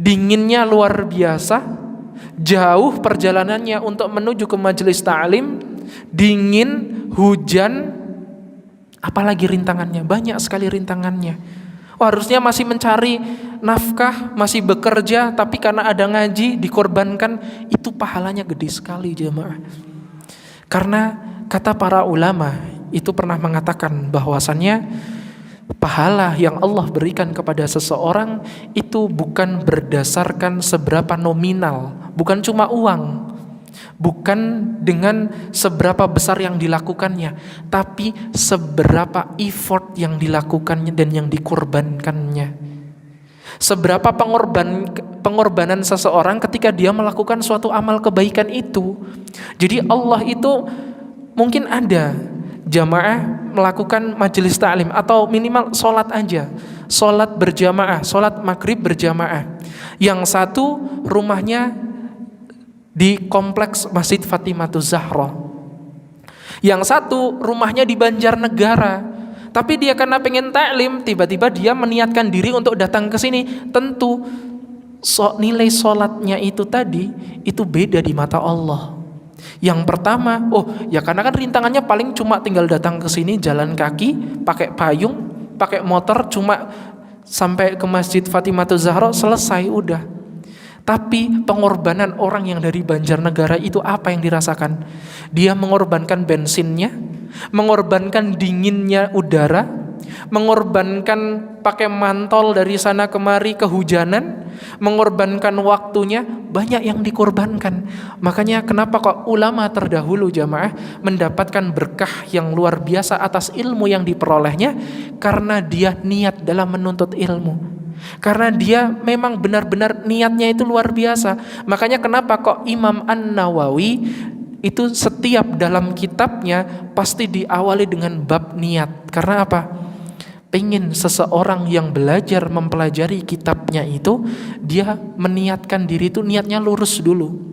dinginnya luar biasa, jauh perjalanannya untuk menuju ke majelis ta'lim, dingin, hujan, apalagi rintangannya, banyak sekali rintangannya. Harusnya masih mencari nafkah, masih bekerja, tapi karena ada ngaji dikorbankan, itu pahalanya gede sekali jemaah. Karena kata para ulama itu pernah mengatakan bahwasannya pahala yang Allah berikan kepada seseorang itu bukan berdasarkan seberapa nominal, bukan cuma uang, bukan dengan seberapa besar yang dilakukannya, tapi seberapa effort yang dilakukannya dan yang dikorbankannya. Seberapa pengorbanan seseorang ketika dia melakukan suatu amal kebaikan itu. Jadi Allah itu mungkin ada jamaah melakukan majelis ta'lim atau minimal sholat aja, sholat berjamaah, sholat maghrib berjamaah. Yang satu rumahnya di kompleks Masjid Fatimahuz Zahra. Yang satu rumahnya di Banjarnegara. Tapi dia karena pengen taklim, tiba-tiba dia meniatkan diri untuk datang ke sini. Tentu nilai sholatnya itu tadi itu beda di mata Allah. Yang pertama, ya karena kan rintangannya paling cuma tinggal datang ke sini jalan kaki, pakai payung, pakai motor, cuma sampai ke Masjid Fatimahuz Zahra selesai udah. Tapi pengorbanan orang yang dari Banjarnegara itu apa yang dirasakan? Dia mengorbankan bensinnya, mengorbankan dinginnya udara, mengorbankan pakai mantol dari sana kemari kehujanan, mengorbankan waktunya, banyak yang dikorbankan. Makanya kenapa kok ulama terdahulu jamaah mendapatkan berkah yang luar biasa atas ilmu yang diperolehnya? Karena dia niat dalam menuntut ilmu. Karena dia memang benar-benar niatnya itu luar biasa. Makanya kenapa kok Imam An-Nawawi itu setiap dalam kitabnya pasti diawali dengan bab niat. Karena apa? Pengen seseorang yang belajar mempelajari kitabnya itu, dia meniatkan diri itu niatnya lurus dulu.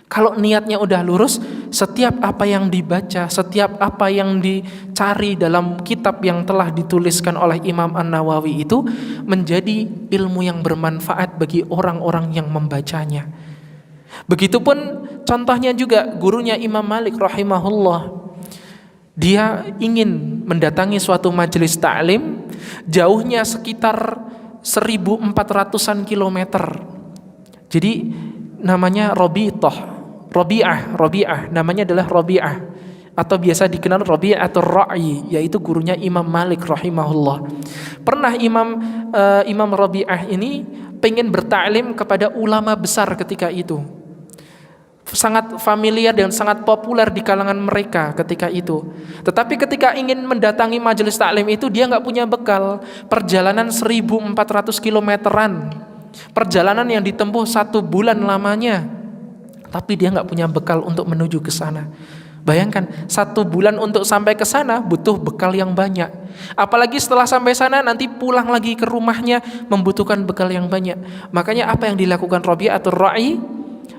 Kalau niatnya udah lurus, setiap apa yang dibaca, setiap apa yang dicari dalam kitab yang telah dituliskan oleh Imam An-Nawawi itu menjadi ilmu yang bermanfaat bagi orang-orang yang membacanya. Begitupun contohnya juga gurunya Imam Malik rahimahullah. Dia ingin mendatangi suatu majelis ta'lim, jauhnya sekitar 1.400-an kilometer. Jadi namanya Rabi'ah, namanya adalah Rabi'ah, atau biasa dikenal Rabi'ah atau Ra'i, yaitu gurunya Imam Malik rahimahullah. Pernah Imam Rabi'ah ini pengen bertaklim kepada ulama besar ketika itu. Sangat familiar dan sangat populer di kalangan mereka ketika itu. Tetapi ketika ingin mendatangi majelis taklim itu dia nggak punya bekal. Perjalanan 1.400 kilometeran, perjalanan yang ditempuh 1 bulan lamanya. Tapi dia nggak punya bekal untuk menuju ke sana. Bayangkan 1 bulan untuk sampai ke sana butuh bekal yang banyak. Apalagi setelah sampai sana nanti pulang lagi ke rumahnya membutuhkan bekal yang banyak. Makanya apa yang dilakukan Rabi'ah atau Ra'i?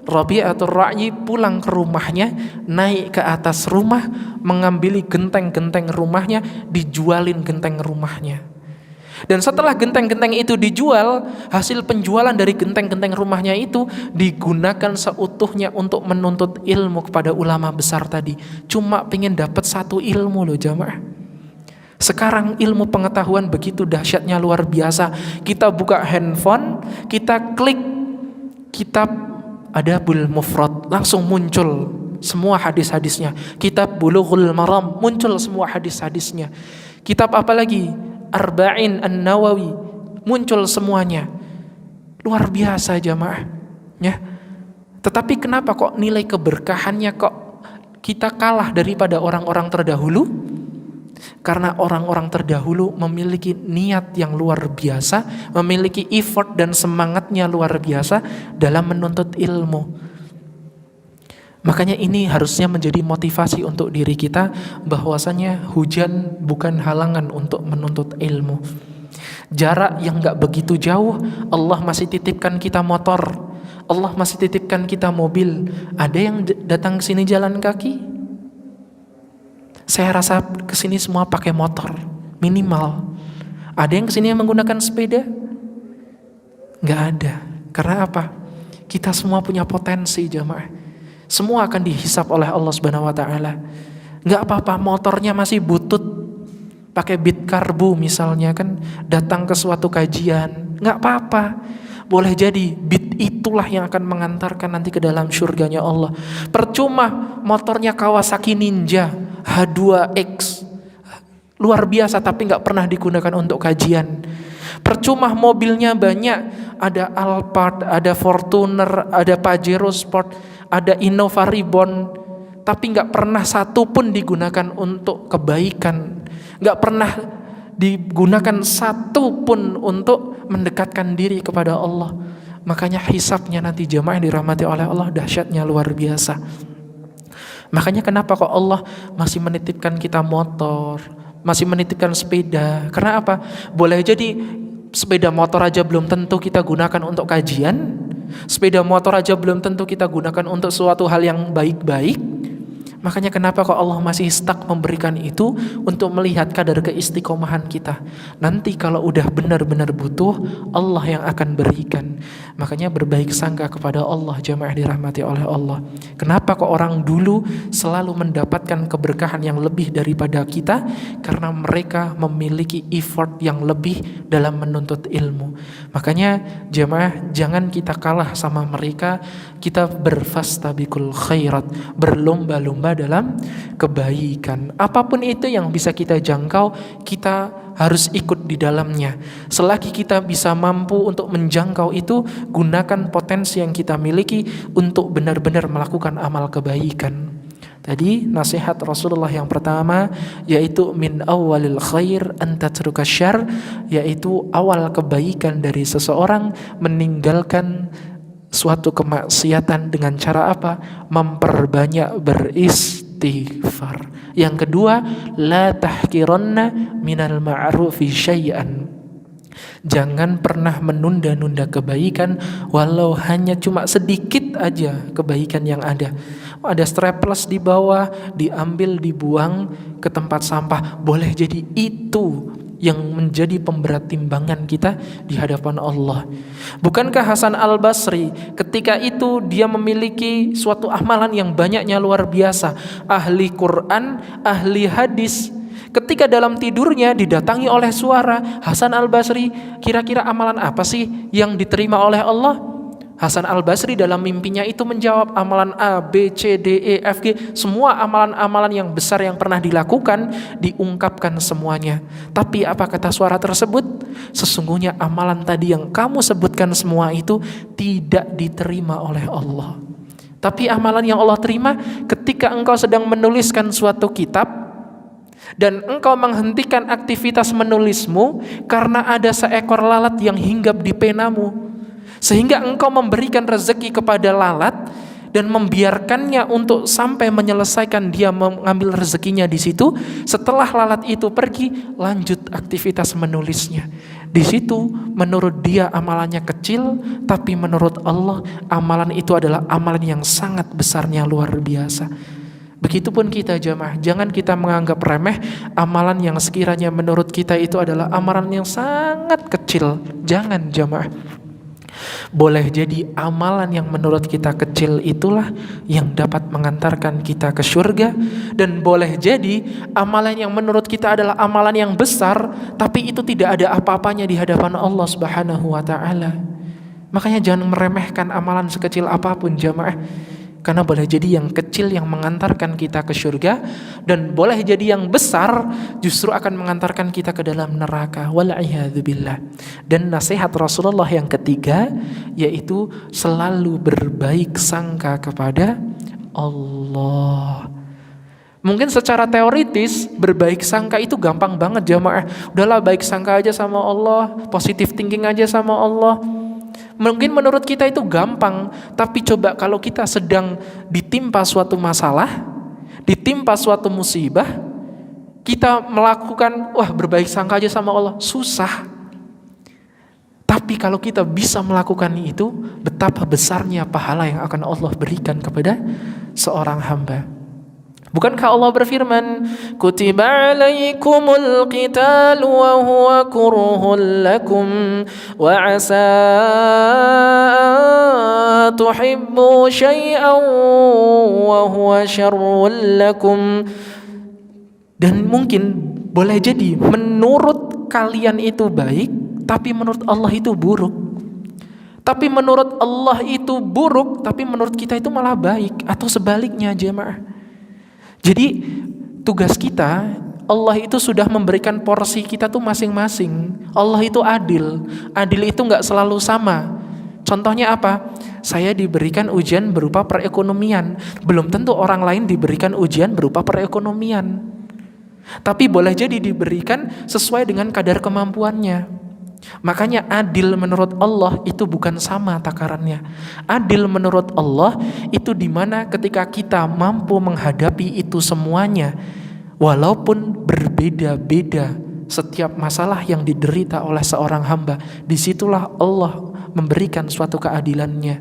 Rabi'atul Ra'yi pulang ke rumahnya, naik ke atas rumah, mengambil genteng-genteng rumahnya, dijualin genteng rumahnya. Dan setelah genteng-genteng itu dijual, hasil penjualan dari genteng-genteng rumahnya itu digunakan seutuhnya untuk menuntut ilmu kepada ulama besar tadi. Cuma pengen dapat satu ilmu loh jamaah. Sekarang ilmu pengetahuan begitu dahsyatnya, luar biasa. Kita buka handphone, kita klik kitab Adabul Mufrad, langsung muncul semua hadis-hadisnya. Kitab Bulughul Maram, muncul semua hadis-hadisnya. Kitab apa lagi? Arba'in An-Nawawi, muncul semuanya. Luar biasa jamaah, ya. Tetapi kenapa kok nilai keberkahannya kok kita kalah daripada orang-orang terdahulu? Karena orang-orang terdahulu memiliki niat yang luar biasa, memiliki effort dan semangatnya luar biasa dalam menuntut ilmu. Makanya ini harusnya menjadi motivasi untuk diri kita, bahwasanya hujan bukan halangan untuk menuntut ilmu. Jarak yang gak begitu jauh, Allah masih titipkan kita motor, Allah masih titipkan kita mobil. Ada yang datang ke sini jalan kaki? Saya rasa kesini semua pakai motor, minimal. Ada yang kesini menggunakan sepeda? Nggak ada. Karena apa? Kita semua punya potensi jamaah. Semua akan dihisap oleh Allah Subhanahu Wa Taala. Nggak apa-apa, motornya masih butut, pakai bit karbu misalnya kan, datang ke suatu kajian, nggak apa-apa. Boleh jadi bit itulah yang akan mengantarkan nanti ke dalam surganya Allah. Percuma motornya Kawasaki Ninja H2X, luar biasa tapi gak pernah digunakan untuk kajian. Percuma mobilnya banyak, ada Alphard, ada Fortuner, ada Pajero Sport, ada Innova Reborn, tapi gak pernah satu pun digunakan untuk kebaikan, gak pernah digunakan satu pun untuk mendekatkan diri kepada Allah. Makanya hisabnya nanti jamaah dirahmati oleh Allah dahsyatnya luar biasa. Makanya kenapa kok Allah masih menitipkan kita motor, masih menitipkan sepeda? Karena apa? Boleh jadi sepeda motor aja belum tentu kita gunakan untuk kajian, sepeda motor aja belum tentu kita gunakan untuk suatu hal yang baik-baik. Makanya kenapa kok Allah masih stuck memberikan itu untuk melihat kadar keistiqomahan kita. Nanti kalau udah benar-benar butuh, Allah yang akan berikan. Makanya berbaik sangka kepada Allah jamaah dirahmati oleh Allah. Kenapa kok orang dulu selalu mendapatkan keberkahan yang lebih daripada kita? Karena mereka memiliki effort yang lebih dalam menuntut ilmu. Makanya jamaah jangan kita kalah sama mereka. Kita berfastabiqul khairat, berlomba-lomba dalam kebaikan. Apapun itu yang bisa kita jangkau, kita harus ikut di dalamnya. Selagi kita bisa mampu untuk menjangkau itu, gunakan potensi yang kita miliki untuk benar-benar melakukan amal kebaikan. Tadi nasihat Rasulullah yang pertama yaitu min awalil khair an tatruka syarr, yaitu awal kebaikan dari seseorang meninggalkan suatu kemaksiatan dengan cara apa? Memperbanyak beristighfar. Yang kedua, la tahqiranna minal ma'rufi syai'an. Jangan pernah menunda-nunda kebaikan walau hanya cuma sedikit aja kebaikan yang ada. Ada strapless di bawah, diambil dibuang ke tempat sampah. Boleh jadi itu yang menjadi pemberat timbangan kita di hadapan Allah. Bukankah Hasan Al-Basri ketika itu dia memiliki suatu amalan yang banyaknya luar biasa, ahli Quran, ahli hadis. Ketika dalam tidurnya didatangi oleh suara, Hasan Al-Basri, kira-kira amalan apa sih yang diterima oleh Allah? Hasan Al-Basri dalam mimpinya itu menjawab amalan A, B, C, D, E, F, G. Semua amalan-amalan yang besar yang pernah dilakukan diungkapkan semuanya. Tapi apa kata suara tersebut? Sesungguhnya amalan tadi yang kamu sebutkan semua itu tidak diterima oleh Allah. Tapi amalan yang Allah terima ketika engkau sedang menuliskan suatu kitab dan engkau menghentikan aktivitas menulismu karena ada seekor lalat yang hinggap di penamu. Sehingga engkau memberikan rezeki kepada lalat dan membiarkannya untuk sampai menyelesaikan dia mengambil rezekinya di situ. Setelah lalat itu pergi, lanjut aktivitas menulisnya. Di situ menurut dia amalannya kecil, tapi menurut Allah amalan itu adalah amalan yang sangat besarnya, luar biasa. Begitupun kita jamaah, jangan kita menganggap remeh amalan yang sekiranya menurut kita itu adalah amalan yang sangat kecil. Jangan jamaah. Boleh jadi amalan yang menurut kita kecil itulah yang dapat mengantarkan kita ke surga, dan boleh jadi amalan yang menurut kita adalah amalan yang besar, tapi itu tidak ada apa-apanya di hadapan Allah Subhanahu wa taala. Makanya jangan meremehkan amalan sekecil apapun jamaah. Karena boleh jadi yang kecil yang mengantarkan kita ke surga, dan boleh jadi yang besar justru akan mengantarkan kita ke dalam neraka. Wal'iyadzubillah. Dan nasihat Rasulullah yang ketiga yaitu selalu berbaik sangka kepada Allah. Mungkin secara teoritis berbaik sangka itu gampang banget jamaah. Udahlah baik sangka aja sama Allah, positive thinking aja sama Allah. Mungkin menurut kita itu gampang, tapi coba kalau kita sedang ditimpa suatu masalah, ditimpa suatu musibah, kita melakukan berbaik sangka aja sama Allah, susah. Tapi kalau kita bisa melakukan itu, betapa besarnya pahala yang akan Allah berikan kepada seorang hamba. Bukankah Allah berfirman, kutiba alaikumul qital wa huwa kurhul lakum wa asa tuhibbu syai'an wa huwa syarrul lakum. Dan mungkin boleh jadi menurut kalian itu baik, tapi menurut Allah itu buruk. Tapi menurut Allah itu buruk, tapi menurut kita itu malah baik, atau sebaliknya jemaah. Jadi tugas kita, Allah itu sudah memberikan porsi kita tuh masing-masing. Allah itu adil. Adil itu gak selalu sama. Contohnya apa? Saya diberikan ujian berupa perekonomian, belum tentu orang lain diberikan ujian berupa perekonomian. Tapi boleh jadi diberikan sesuai dengan kadar kemampuannya. Makanya adil menurut Allah itu bukan sama takarannya. Adil menurut Allah itu dimana ketika kita mampu menghadapi itu semuanya, walaupun berbeda-beda setiap masalah yang diderita oleh seorang hamba, disitulah Allah memberikan suatu keadilannya.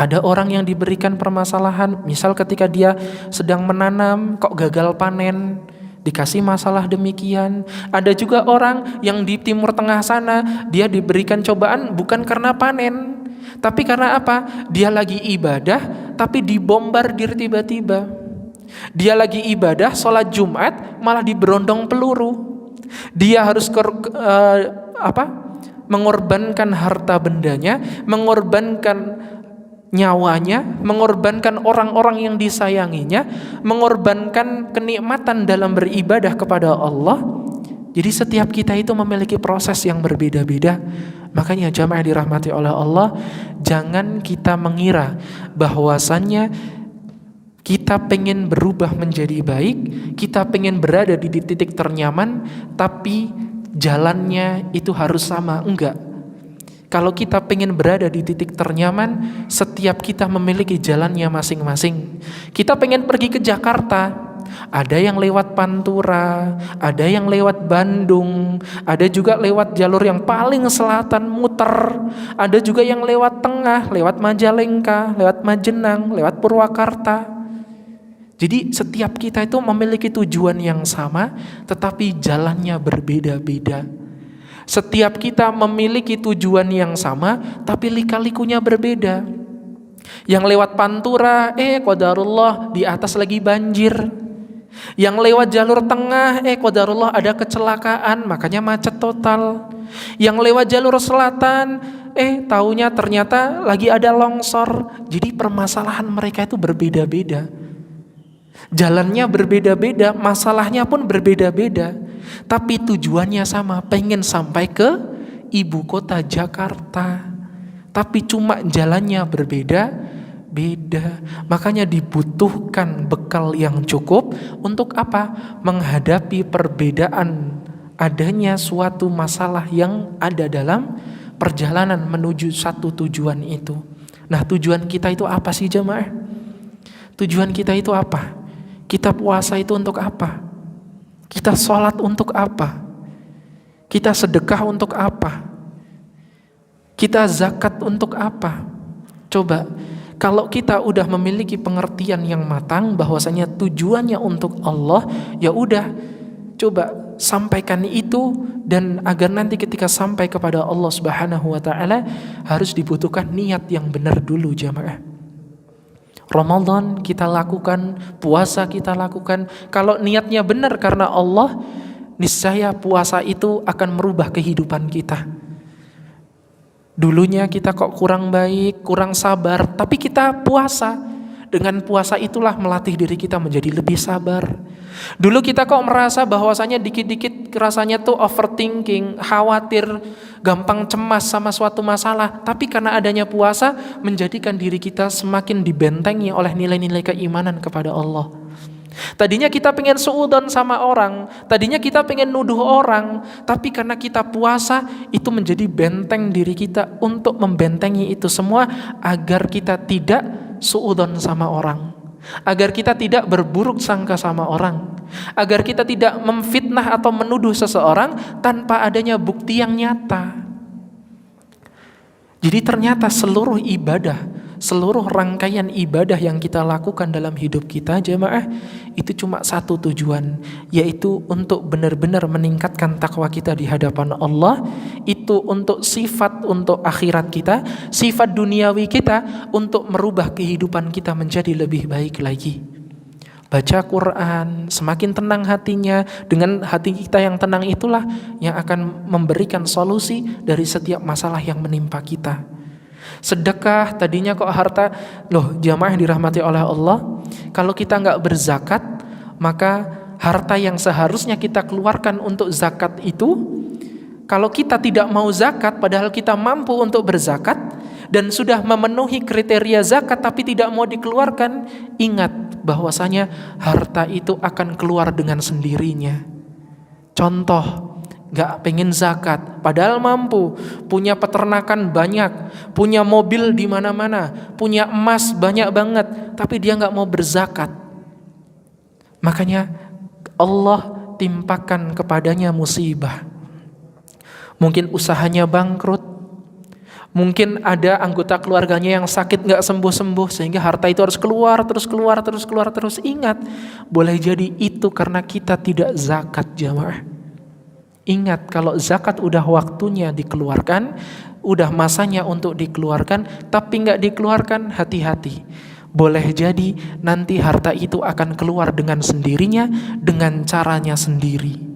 Ada orang yang diberikan permasalahan, misal ketika dia sedang menanam kok gagal panen, dikasih masalah demikian. Ada juga orang yang di Timur Tengah sana, dia diberikan cobaan bukan karena panen, tapi karena apa? Dia lagi ibadah tapi dibombardir tiba-tiba. Dia lagi ibadah sholat Jumat malah diberondong peluru. Dia harus mengorbankan harta bendanya, mengorbankan nyawanya, mengorbankan orang-orang yang disayanginya, mengorbankan kenikmatan dalam beribadah kepada Allah. Jadi setiap kita itu memiliki proses yang berbeda-beda. Makanya jamaah dirahmati oleh Allah, jangan kita mengira bahwasannya kita pengen berubah menjadi baik, kita pengen berada di titik ternyaman, tapi jalannya itu harus sama. Enggak. Kalau kita pengen berada di titik ternyaman, setiap kita memiliki jalannya masing-masing. Kita pengen pergi ke Jakarta, ada yang lewat Pantura, ada yang lewat Bandung, ada juga lewat jalur yang paling selatan muter, ada juga yang lewat tengah, lewat Majalengka, lewat Majenang, lewat Purwakarta. Jadi setiap kita itu memiliki tujuan yang sama, tetapi jalannya berbeda-beda. Setiap kita memiliki tujuan yang sama, tapi lika-likunya berbeda. Yang lewat Pantura, qadarullah di atas lagi banjir. Yang lewat jalur tengah, qadarullah ada kecelakaan, makanya macet total. Yang lewat jalur selatan, taunya ternyata lagi ada longsor. Jadi permasalahan mereka itu berbeda-beda. Jalannya berbeda-beda, masalahnya pun berbeda-beda, tapi tujuannya sama, pengen sampai ke ibu kota Jakarta. Tapi cuma jalannya berbeda-beda. Makanya dibutuhkan bekal yang cukup untuk apa? Menghadapi perbedaan adanya suatu masalah yang ada dalam perjalanan menuju satu tujuan itu. Nah, tujuan kita itu apa sih jemaah? Tujuan kita itu apa? Kita puasa itu untuk apa? Kita sholat untuk apa? Kita sedekah untuk apa? Kita zakat untuk apa? Coba, kalau kita udah memiliki pengertian yang matang bahwasanya tujuannya untuk Allah, ya udah, coba sampaikan itu, dan agar nanti ketika sampai kepada Allah Subhanahu wa taala harus dibutuhkan niat yang benar dulu jamaah. Ramadan kita lakukan, puasa kita lakukan, kalau niatnya benar karena Allah, niscaya puasa itu akan merubah kehidupan kita. Dulunya kita kok kurang baik, kurang sabar, tapi kita puasa. Dengan puasa itulah melatih diri kita menjadi lebih sabar. Dulu kita kok merasa bahwasanya dikit-dikit rasanya tuh overthinking, khawatir, gampang cemas sama suatu masalah. Tapi karena adanya puasa menjadikan diri kita semakin dibentengi oleh nilai-nilai keimanan kepada Allah. Tadinya kita pengen suudzon sama orang, tadinya kita pengen nuduh orang, tapi karena kita puasa itu menjadi benteng diri kita untuk membentengi itu semua agar kita tidak suudzon sama orang, agar kita tidak berburuk sangka sama orang, agar kita tidak memfitnah atau menuduh seseorang tanpa adanya bukti yang nyata. Jadi ternyata seluruh ibadah, seluruh rangkaian ibadah yang kita lakukan dalam hidup kita jemaah, itu cuma satu tujuan, yaitu untuk benar-benar meningkatkan takwa kita di hadapan Allah. Itu untuk sifat untuk akhirat kita, sifat duniawi kita, untuk merubah kehidupan kita menjadi lebih baik lagi. Baca Quran, semakin tenang hatinya. Dengan hati kita yang tenang itulah yang akan memberikan solusi dari setiap masalah yang menimpa kita. Sedekah, tadinya kok harta, loh jamaah dirahmati oleh Allah, kalau kita nggak berzakat, maka harta yang seharusnya kita keluarkan untuk zakat itu, kalau kita tidak mau zakat padahal kita mampu untuk berzakat dan sudah memenuhi kriteria zakat tapi tidak mau dikeluarkan, ingat bahwasanya harta itu akan keluar dengan sendirinya. Contoh, gak pengen zakat padahal mampu, punya peternakan banyak, punya mobil di mana-mana, punya emas banyak banget, tapi dia gak mau berzakat. Makanya Allah timpakan kepadanya musibah. Mungkin usahanya bangkrut, mungkin ada anggota keluarganya yang sakit gak sembuh-sembuh, sehingga harta itu harus keluar terus. Ingat, boleh jadi itu karena kita tidak zakat jamaah. Ingat, kalau zakat udah waktunya dikeluarkan, udah masanya untuk dikeluarkan, tapi gak dikeluarkan, hati-hati. Boleh jadi nanti harta itu akan keluar dengan sendirinya, dengan caranya sendiri.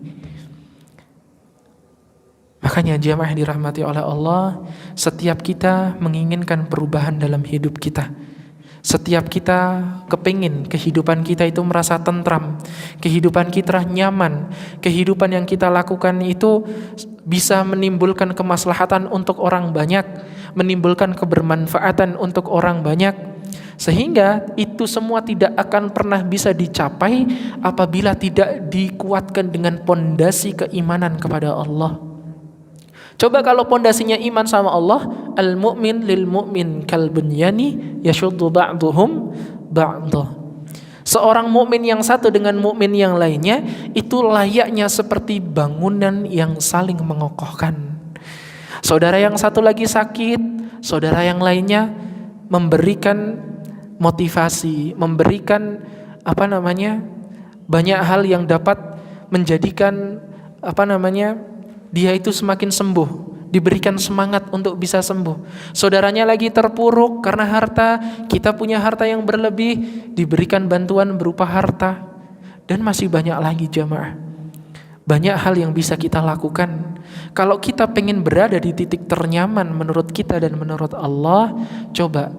Makanya jamaah dirahmati oleh Allah, setiap kita menginginkan perubahan dalam hidup kita. Setiap kita kepingin kehidupan kita itu merasa tentram, kehidupan kita nyaman, kehidupan yang kita lakukan itu bisa menimbulkan kemaslahatan untuk orang banyak, menimbulkan kebermanfaatan untuk orang banyak. Sehingga itu semua tidak akan pernah bisa dicapai apabila tidak dikuatkan dengan pondasi keimanan kepada Allah. Coba kalau pondasinya iman sama Allah, al-mu'min lil mu'min kal bunyani yashuddu ba'duhum ba'dha. Seorang mukmin yang satu dengan mukmin yang lainnya itu layaknya seperti bangunan yang saling mengokohkan. Saudara yang satu lagi sakit, saudara yang lainnya memberikan motivasi, memberikan banyak hal yang dapat menjadikan dia itu semakin sembuh, diberikan semangat untuk bisa sembuh. Saudaranya lagi terpuruk karena harta, kita punya harta yang berlebih, diberikan bantuan berupa harta. Dan masih banyak lagi jamaah. Banyak hal yang bisa kita lakukan. Kalau kita pengen berada di titik ternyaman menurut kita dan menurut Allah, coba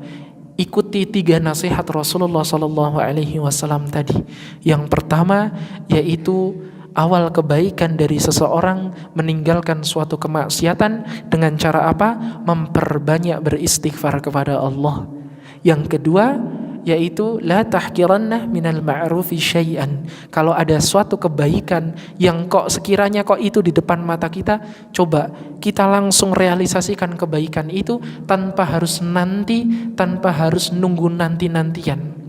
ikuti 3 nasihat Rasulullah SAW tadi. Yang pertama yaitu awal kebaikan dari seseorang meninggalkan suatu kemaksiatan dengan cara apa? Memperbanyak beristighfar kepada Allah. Yang kedua yaitu la tahqiranna minal ma'rufi syai'an. Kalau ada suatu kebaikan yang kok sekiranya kok itu di depan mata kita, coba kita langsung realisasikan kebaikan itu tanpa harus nunggu nanti-nantian.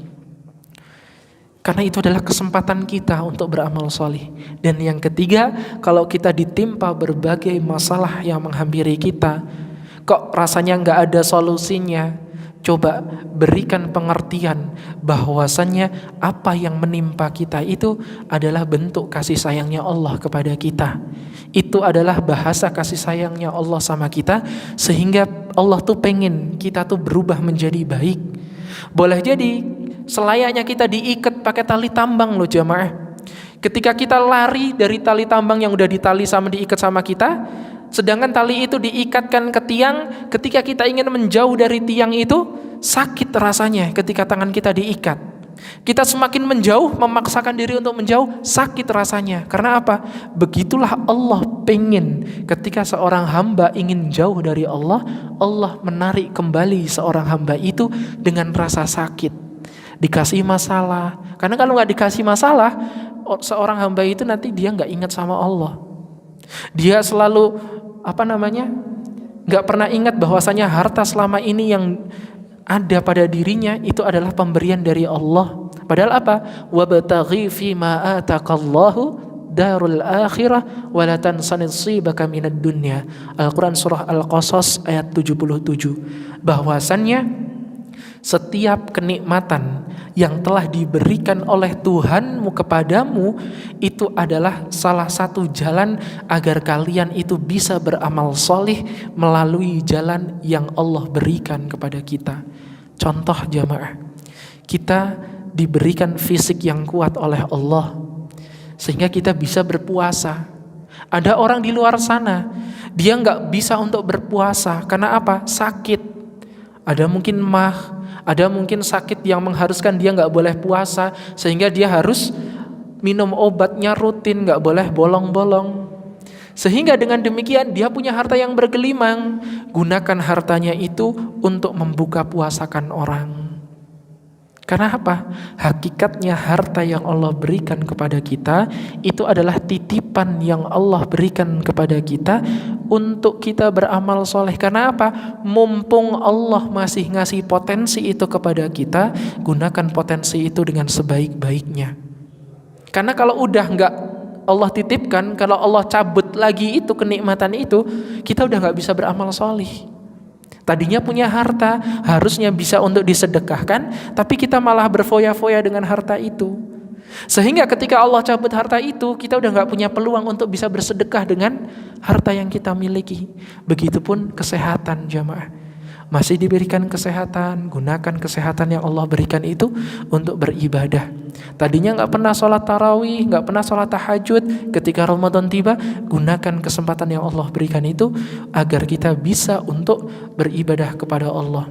Karena itu adalah kesempatan kita untuk beramal soleh. Dan yang ketiga, kalau kita ditimpa berbagai masalah yang menghampiri kita, kok rasanya nggak ada solusinya, coba berikan pengertian bahwasannya apa yang menimpa kita itu adalah bentuk kasih sayangnya Allah kepada kita. Itu adalah bahasa kasih sayangnya Allah sama kita, sehingga Allah tuh pengen kita tuh berubah menjadi baik. Boleh jadi selayaknya kita diikat pakai tali tambang loh jamaah. Ketika kita lari dari tali tambang yang udah ditali sama diikat sama kita, sedangkan tali itu diikatkan ke tiang, ketika kita ingin menjauh dari tiang itu, sakit rasanya ketika tangan kita diikat. Kita semakin menjauh, memaksakan diri untuk menjauh, sakit rasanya. Karena apa? Begitulah Allah pengen ketika seorang hamba ingin jauh dari Allah, Allah menarik kembali seorang hamba itu dengan rasa sakit. Dikasih masalah. Karena kalau nggak dikasih masalah, seorang hamba itu nanti dia nggak ingat sama Allah. Dia selalu nggak pernah ingat bahwasanya harta selama ini yang ada pada dirinya itu adalah pemberian dari Allah. Padahal apa? Wabtaghi fima ataqallahu darul akhirah wa la tansa nasibaka minad dunya. Al-Qur'an surah Al-Qasas ayat 77. Bahwasannya setiap kenikmatan yang telah diberikan oleh Tuhanmu kepadamu itu adalah salah satu jalan agar kalian itu bisa beramal soleh melalui jalan yang Allah berikan kepada kita. Contoh jamaah, kita diberikan fisik yang kuat oleh Allah sehingga kita bisa berpuasa. Ada orang di luar sana, dia nggak bisa untuk berpuasa karena apa? Sakit. Ada mungkin ada mungkin sakit yang mengharuskan dia nggak boleh puasa, sehingga dia harus minum obatnya rutin, nggak boleh bolong-bolong. Sehingga dengan demikian dia punya harta yang bergelimang. Gunakan hartanya itu untuk membuka puasakan orang. Karena apa? Hakikatnya harta yang Allah berikan kepada kita itu adalah titipan yang Allah berikan kepada kita untuk kita beramal soleh. Karena apa? Mumpung Allah masih ngasih potensi itu kepada kita, gunakan potensi itu dengan sebaik-baiknya. Karena kalau udah nggak Allah titipkan, kalau Allah cabut lagi itu kenikmatan itu, kita udah nggak bisa beramal soleh. Tadinya punya harta, harusnya bisa untuk disedekahkan, tapi kita malah berfoya-foya dengan harta itu. Sehingga ketika Allah cabut harta itu, kita udah gak punya peluang untuk bisa bersedekah dengan harta yang kita miliki. Begitupun kesehatan jamaah. Masih diberikan kesehatan, gunakan kesehatan yang Allah berikan itu untuk beribadah. Tadinya gak pernah sholat tarawih, gak pernah sholat tahajud, ketika Ramadan tiba, gunakan kesempatan yang Allah berikan itu agar kita bisa untuk beribadah kepada Allah.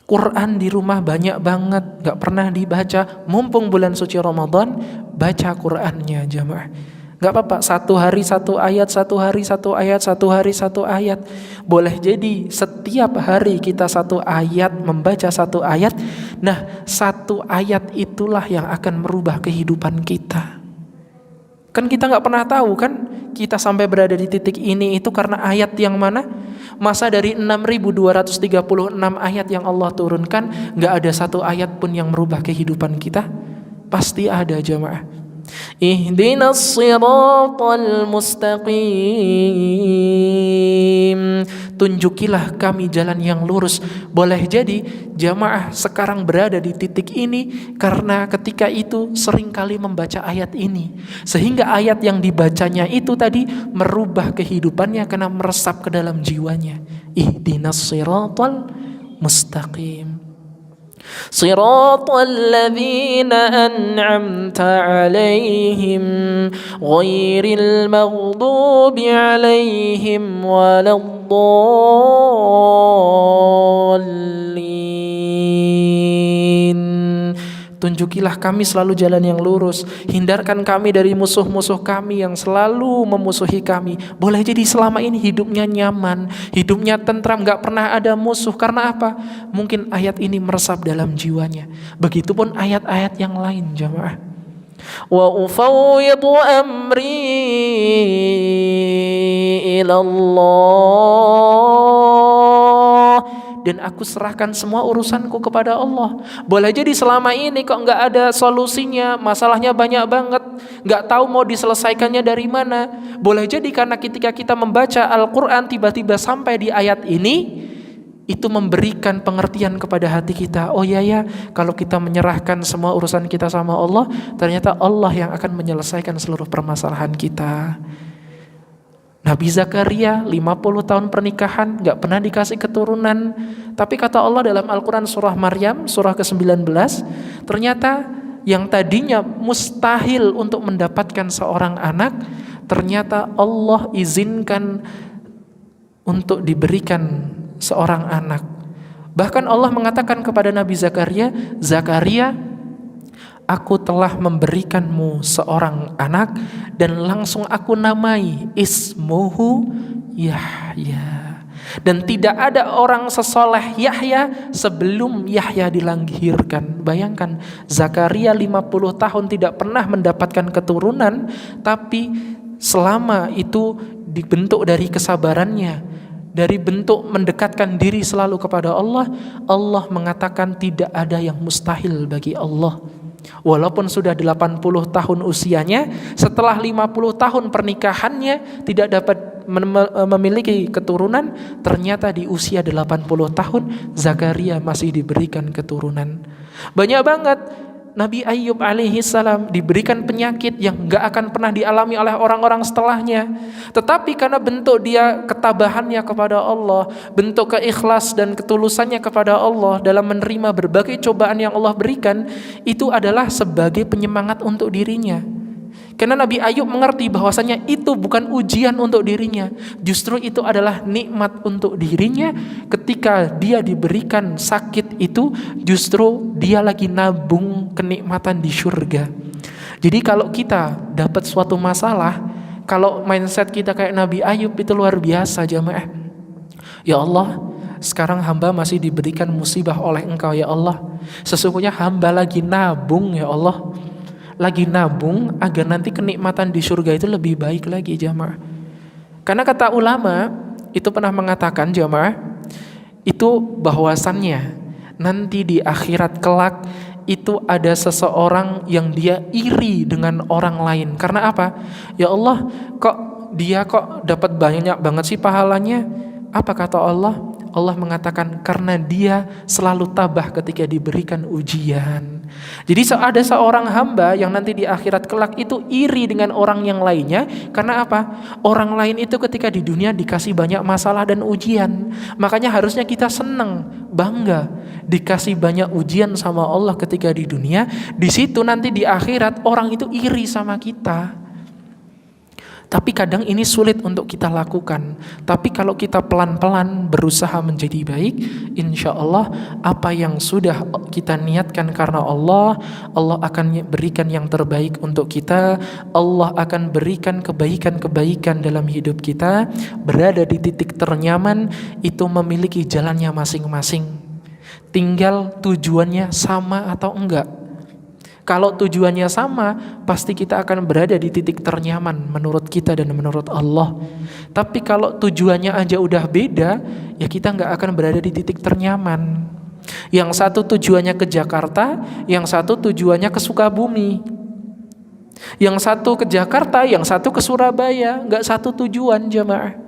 Quran di rumah banyak banget, gak pernah dibaca. Mumpung bulan suci Ramadan, baca Qurannya jamaah. Gak apa-apa, satu hari satu ayat, satu hari satu ayat, satu hari satu ayat. Boleh jadi setiap hari kita satu ayat, membaca satu ayat. Nah, satu ayat itulah yang akan merubah kehidupan kita. Kan kita gak pernah tahu kan, kita sampai berada di titik ini itu karena ayat yang mana? Masa dari 6.236 ayat yang Allah turunkan, gak ada satu ayat pun yang merubah kehidupan kita? Pasti ada jamaah. Ihdinas siratal mustaqim. Tunjukilah kami jalan yang lurus. Boleh jadi jamaah sekarang berada di titik ini karena ketika itu sering kali membaca ayat ini, sehingga ayat yang dibacanya itu tadi merubah kehidupannya karena meresap ke dalam jiwanya. Ihdinas siratal mustaqim. Siratal ladzina an'amta 'alaihim ghairil maghdubi 'alaihim waladdallin. Tunjukilah kami selalu jalan yang lurus. Hindarkan kami dari musuh-musuh kami yang selalu memusuhi kami. Boleh jadi selama ini hidupnya nyaman, hidupnya tentram, gak pernah ada musuh. Karena apa? Mungkin ayat ini meresap dalam jiwanya. Begitupun ayat-ayat yang lain jamaah. Wa ufawwidu amri ilallah. dan aku serahkan semua urusanku kepada Allah. Boleh jadi selama ini kok nggak ada solusinya, masalahnya banyak banget, nggak tahu mau diselesaikannya dari mana. Boleh jadi karena ketika kita membaca Al-Quran tiba-tiba sampai di ayat ini, itu memberikan pengertian kepada hati kita. Oh iya ya, kalau kita menyerahkan semua urusan kita sama Allah, ternyata Allah yang akan menyelesaikan seluruh permasalahan kita. Nabi Zakaria 50 tahun pernikahan gak pernah dikasih keturunan, tapi kata Allah dalam Al-Quran surah Maryam surah ke-19, ternyata yang tadinya mustahil untuk mendapatkan seorang anak, ternyata Allah izinkan untuk diberikan seorang anak. Bahkan Allah mengatakan kepada Nabi Zakaria, Zakaria, aku telah memberikanmu seorang anak dan langsung aku namai ismuhu Yahya. Dan tidak ada orang sesoleh Yahya sebelum Yahya dilahirkan. Bayangkan, Zakaria 50 tahun tidak pernah mendapatkan keturunan, tapi selama itu dibentuk dari kesabarannya, dari bentuk mendekatkan diri selalu kepada Allah. Allah mengatakan tidak ada yang mustahil bagi Allah. Walaupun sudah 80 tahun usianya, setelah 50 tahun pernikahannya tidak dapat memiliki keturunan, ternyata di usia 80 tahun Zakaria masih diberikan keturunan. Banyak banget. Nabi Ayyub alaihi salam diberikan penyakit yang gak akan pernah dialami oleh orang-orang setelahnya. Tetapi karena bentuk dia ketabahannya kepada Allah, bentuk keikhlas dan ketulusannya kepada Allah dalam menerima berbagai cobaan yang Allah berikan, itu adalah sebagai penyemangat untuk dirinya. Karena Nabi Ayub mengerti bahwasanya itu bukan ujian untuk dirinya, justru itu adalah nikmat untuk dirinya. Ketika dia diberikan sakit itu, justru dia lagi nabung kenikmatan di surga. Jadi kalau kita dapat suatu masalah, kalau mindset kita kayak Nabi Ayub, itu luar biasa jamaah. Ya Allah, sekarang hamba masih diberikan musibah oleh Engkau ya Allah. Sesungguhnya hamba lagi nabung ya Allah, lagi nabung agar nanti kenikmatan di surga itu lebih baik lagi jamaah. Karena kata ulama itu pernah mengatakan jamaah, itu bahwasannya nanti di akhirat kelak itu ada seseorang yang dia iri dengan orang lain. Karena apa? Ya Allah, kok dia kok dapat banyak banget sih pahalanya? Apa kata Allah? Allah mengatakan karena dia selalu tabah ketika diberikan ujian. Jadi ada seorang hamba yang nanti di akhirat kelak itu iri dengan orang yang lainnya. Karena apa? Orang lain itu ketika di dunia dikasih banyak masalah dan ujian. Makanya harusnya kita senang, bangga dikasih banyak ujian sama Allah ketika di dunia. Di situ nanti di akhirat orang itu iri sama kita. Tapi kadang ini sulit untuk kita lakukan. Tapi kalau kita pelan-pelan berusaha menjadi baik, insya Allah apa yang sudah kita niatkan karena Allah, Allah akan berikan yang terbaik untuk kita. Allah akan berikan kebaikan-kebaikan dalam hidup kita. Berada di titik ternyaman itu memiliki jalannya masing-masing. Tinggal tujuannya sama atau enggak. Kalau tujuannya sama, pasti kita akan berada di titik ternyaman menurut kita dan menurut Allah. Tapi kalau tujuannya aja udah beda, ya kita nggak akan berada di titik ternyaman. Yang satu tujuannya ke Jakarta, yang satu tujuannya ke Sukabumi. Yang satu ke Jakarta, yang satu ke Surabaya, nggak satu tujuan jamaah.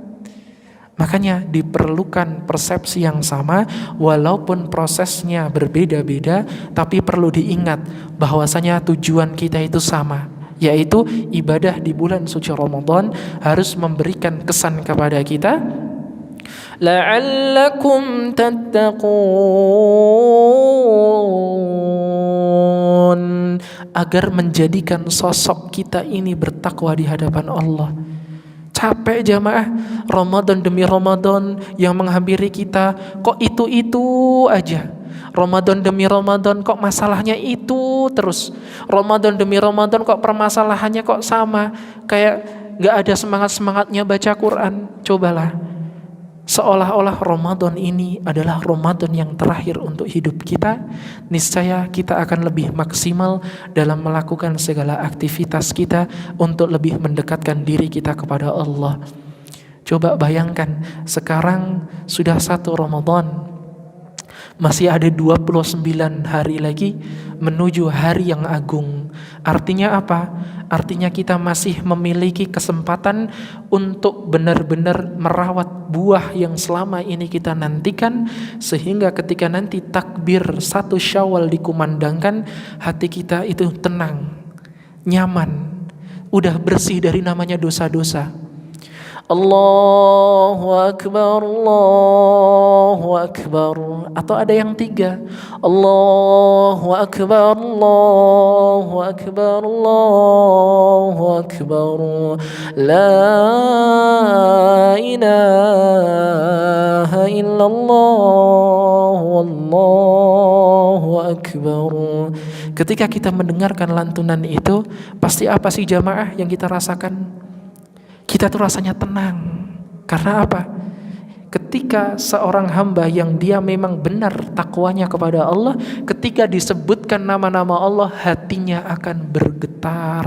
Makanya diperlukan persepsi yang sama walaupun prosesnya berbeda-beda, tapi perlu diingat bahwasanya tujuan kita itu sama, yaitu ibadah di bulan suci Ramadan harus memberikan kesan kepada kita la'allakum tattaqun, agar menjadikan sosok kita ini bertakwa di hadapan Allah. Capek jamaah, Ramadan demi Ramadan yang menghampiri kita, kok itu-itu aja. Ramadan demi Ramadan kok masalahnya itu terus. Ramadan demi Ramadan kok permasalahannya kok sama. Kayak gak ada semangat-semangatnya baca Quran. Cobalah, seolah-olah Ramadan ini adalah Ramadan yang terakhir untuk hidup kita. Niscaya kita akan lebih maksimal dalam melakukan segala aktivitas kita untuk lebih mendekatkan diri kita kepada Allah. Coba bayangkan, sekarang sudah 1 Ramadan. Masih ada 29 hari lagi menuju hari yang agung. Artinya apa? Artinya kita masih memiliki kesempatan untuk benar-benar merawat buah yang selama ini kita nantikan, sehingga ketika nanti takbir 1 Syawal dikumandangkan, hati kita itu tenang, nyaman, udah bersih dari namanya dosa-dosa. Allahu Akbar, Allahu Akbar. Atau ada yang 3, Allahu Akbar, Allahu Akbar, Allahu Akbar, La ilaha illallah, Wallahu Akbar. Ketika kita mendengarkan lantunan itu, pasti apa sih jamaah yang kita rasakan? Kita tuh rasanya tenang. Karena apa? Ketika seorang hamba yang dia memang benar takwanya kepada Allah, ketika disebutkan nama-nama Allah, hatinya akan bergetar.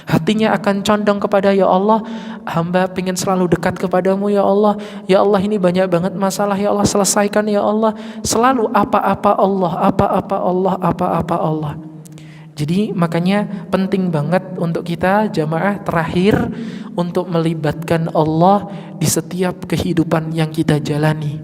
Hatinya akan condong kepada, ya Allah, hamba pengen selalu dekat kepadamu ya Allah. Ya Allah, ini banyak banget masalah, ya Allah, selesaikan ya Allah. Selalu apa-apa Allah, apa-apa Allah, apa-apa Allah. Jadi makanya penting banget untuk kita jamaah terakhir untuk melibatkan Allah di setiap kehidupan yang kita jalani.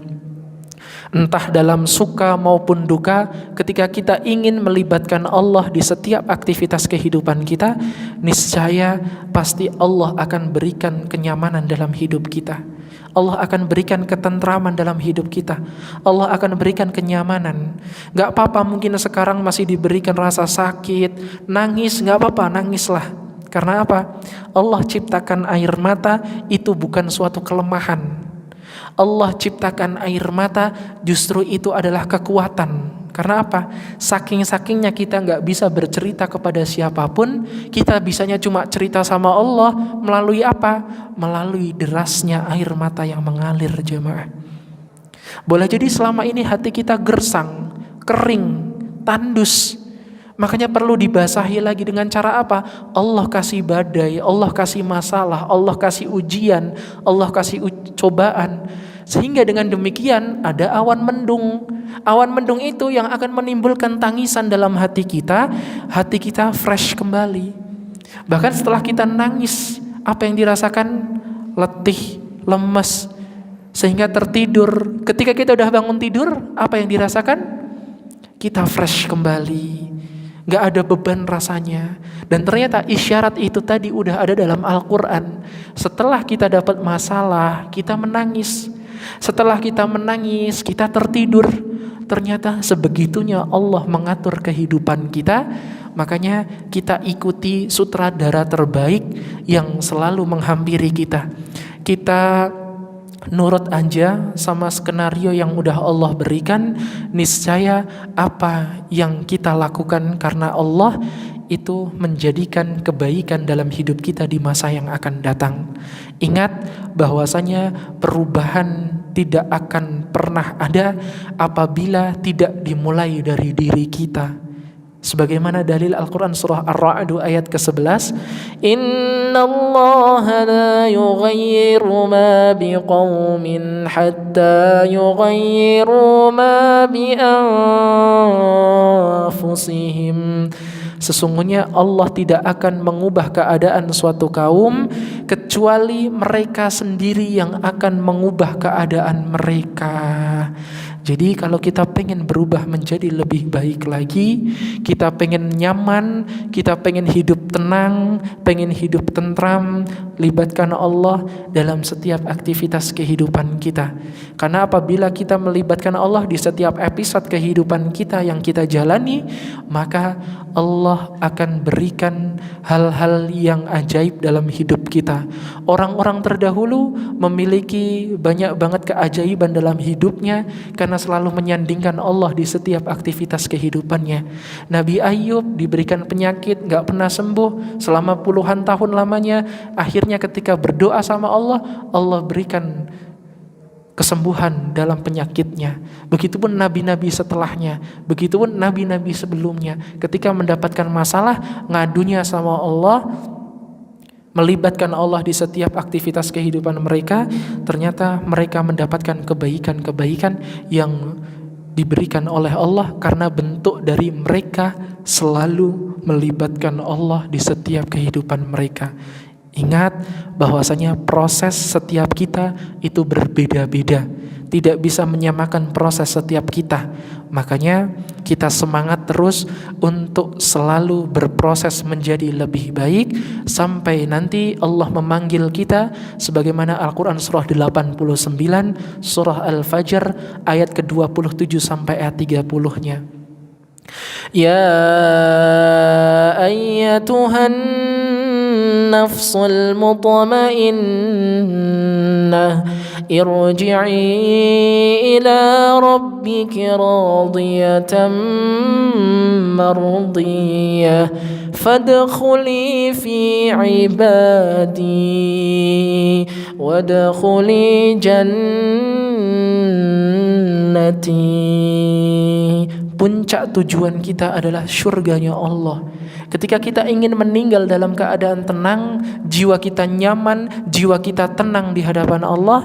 Entah dalam suka maupun duka, ketika kita ingin melibatkan Allah di setiap aktivitas kehidupan kita, niscaya pasti Allah akan berikan kenyamanan dalam hidup kita. Allah akan berikan ketentraman dalam hidup kita. Allah akan berikan kenyamanan. Gak apa-apa mungkin sekarang masih diberikan rasa sakit, nangis, gak apa-apa, nangislah. Karena apa? Allah ciptakan air mata itu bukan suatu kelemahan. Allah ciptakan air mata justru itu adalah kekuatan. Karena apa? Saking-sakingnya kita gak bisa bercerita kepada siapapun, kita bisanya cuma cerita sama Allah melalui apa? Melalui derasnya air mata yang mengalir jemaah. Boleh jadi selama ini hati kita gersang, kering, tandus. Makanya perlu dibasahi lagi dengan cara apa? Allah kasih badai, Allah kasih masalah, Allah kasih ujian, Allah kasih cobaan. Sehingga dengan demikian ada awan mendung. Awan mendung itu yang akan menimbulkan tangisan dalam hati kita fresh kembali. Bahkan setelah kita nangis, apa yang dirasakan? Letih, lemas, sehingga tertidur. Ketika kita udah bangun tidur, apa yang dirasakan? Kita fresh kembali. Gak ada beban rasanya. Dan ternyata isyarat itu tadi udah ada dalam Al-Quran. Setelah kita dapat masalah, kita menangis. Setelah kita menangis, kita tertidur. Ternyata sebegitunya Allah mengatur kehidupan kita. Makanya kita ikuti sutradara terbaik yang selalu menghampiri kita. Kita nurut aja sama skenario yang udah Allah berikan. Niscaya apa yang kita lakukan karena Allah itu menjadikan kebaikan dalam hidup kita di masa yang akan datang. Ingat bahwasanya perubahan tidak akan pernah ada apabila tidak dimulai dari diri kita. Sebagaimana dalil Al-Quran surah Ar-Ra'd ayat ke-11, Innallaha la yughayyiru ma biqaumin hatta yughayyiru ma bi anfusihim. Sesungguhnya Allah tidak akan mengubah keadaan suatu kaum kecuali mereka sendiri yang akan mengubah keadaan mereka. Jadi kalau kita pengen berubah menjadi lebih baik lagi, kita pengen nyaman, kita pengen hidup tenang, pengen hidup tentram, libatkan Allah dalam setiap aktivitas kehidupan kita. Karena apabila kita melibatkan Allah di setiap episode kehidupan kita yang kita jalani, maka Allah akan berikan hal-hal yang ajaib dalam hidup kita. Orang-orang terdahulu memiliki banyak banget keajaiban dalam hidupnya karena selalu menyandingkan Allah di setiap aktivitas kehidupannya. Nabi Ayub diberikan penyakit, gak pernah sembuh selama puluhan tahun lamanya. Akhirnya ketika berdoa sama Allah, Allah berikan kesembuhan dalam penyakitnya. Begitupun nabi-nabi setelahnya, begitupun nabi-nabi sebelumnya. Ketika mendapatkan masalah, ngadunya sama Allah, melibatkan Allah di setiap aktivitas kehidupan mereka, ternyata mereka mendapatkan kebaikan-kebaikan yang diberikan oleh Allah karena bentuk dari mereka selalu melibatkan Allah di setiap kehidupan mereka. Ingat bahwasanya proses setiap kita itu berbeda-beda, tidak bisa menyamakan proses setiap kita. Makanya kita semangat terus untuk selalu berproses menjadi lebih baik sampai nanti Allah memanggil kita sebagaimana Al-Quran surah 89 surah Al-Fajr ayat ke-27 sampai ayat 30-nya. Ya ayyatuhan nafsul mutmainnah irji'i ila rabbiki radiyatan mardiyah fadkhuli fi ibadi wadkhuli jannati. Puncak tujuan kita adalah surganya Allah. Ketika kita ingin meninggal dalam keadaan tenang, jiwa kita nyaman, jiwa kita tenang di hadapan Allah,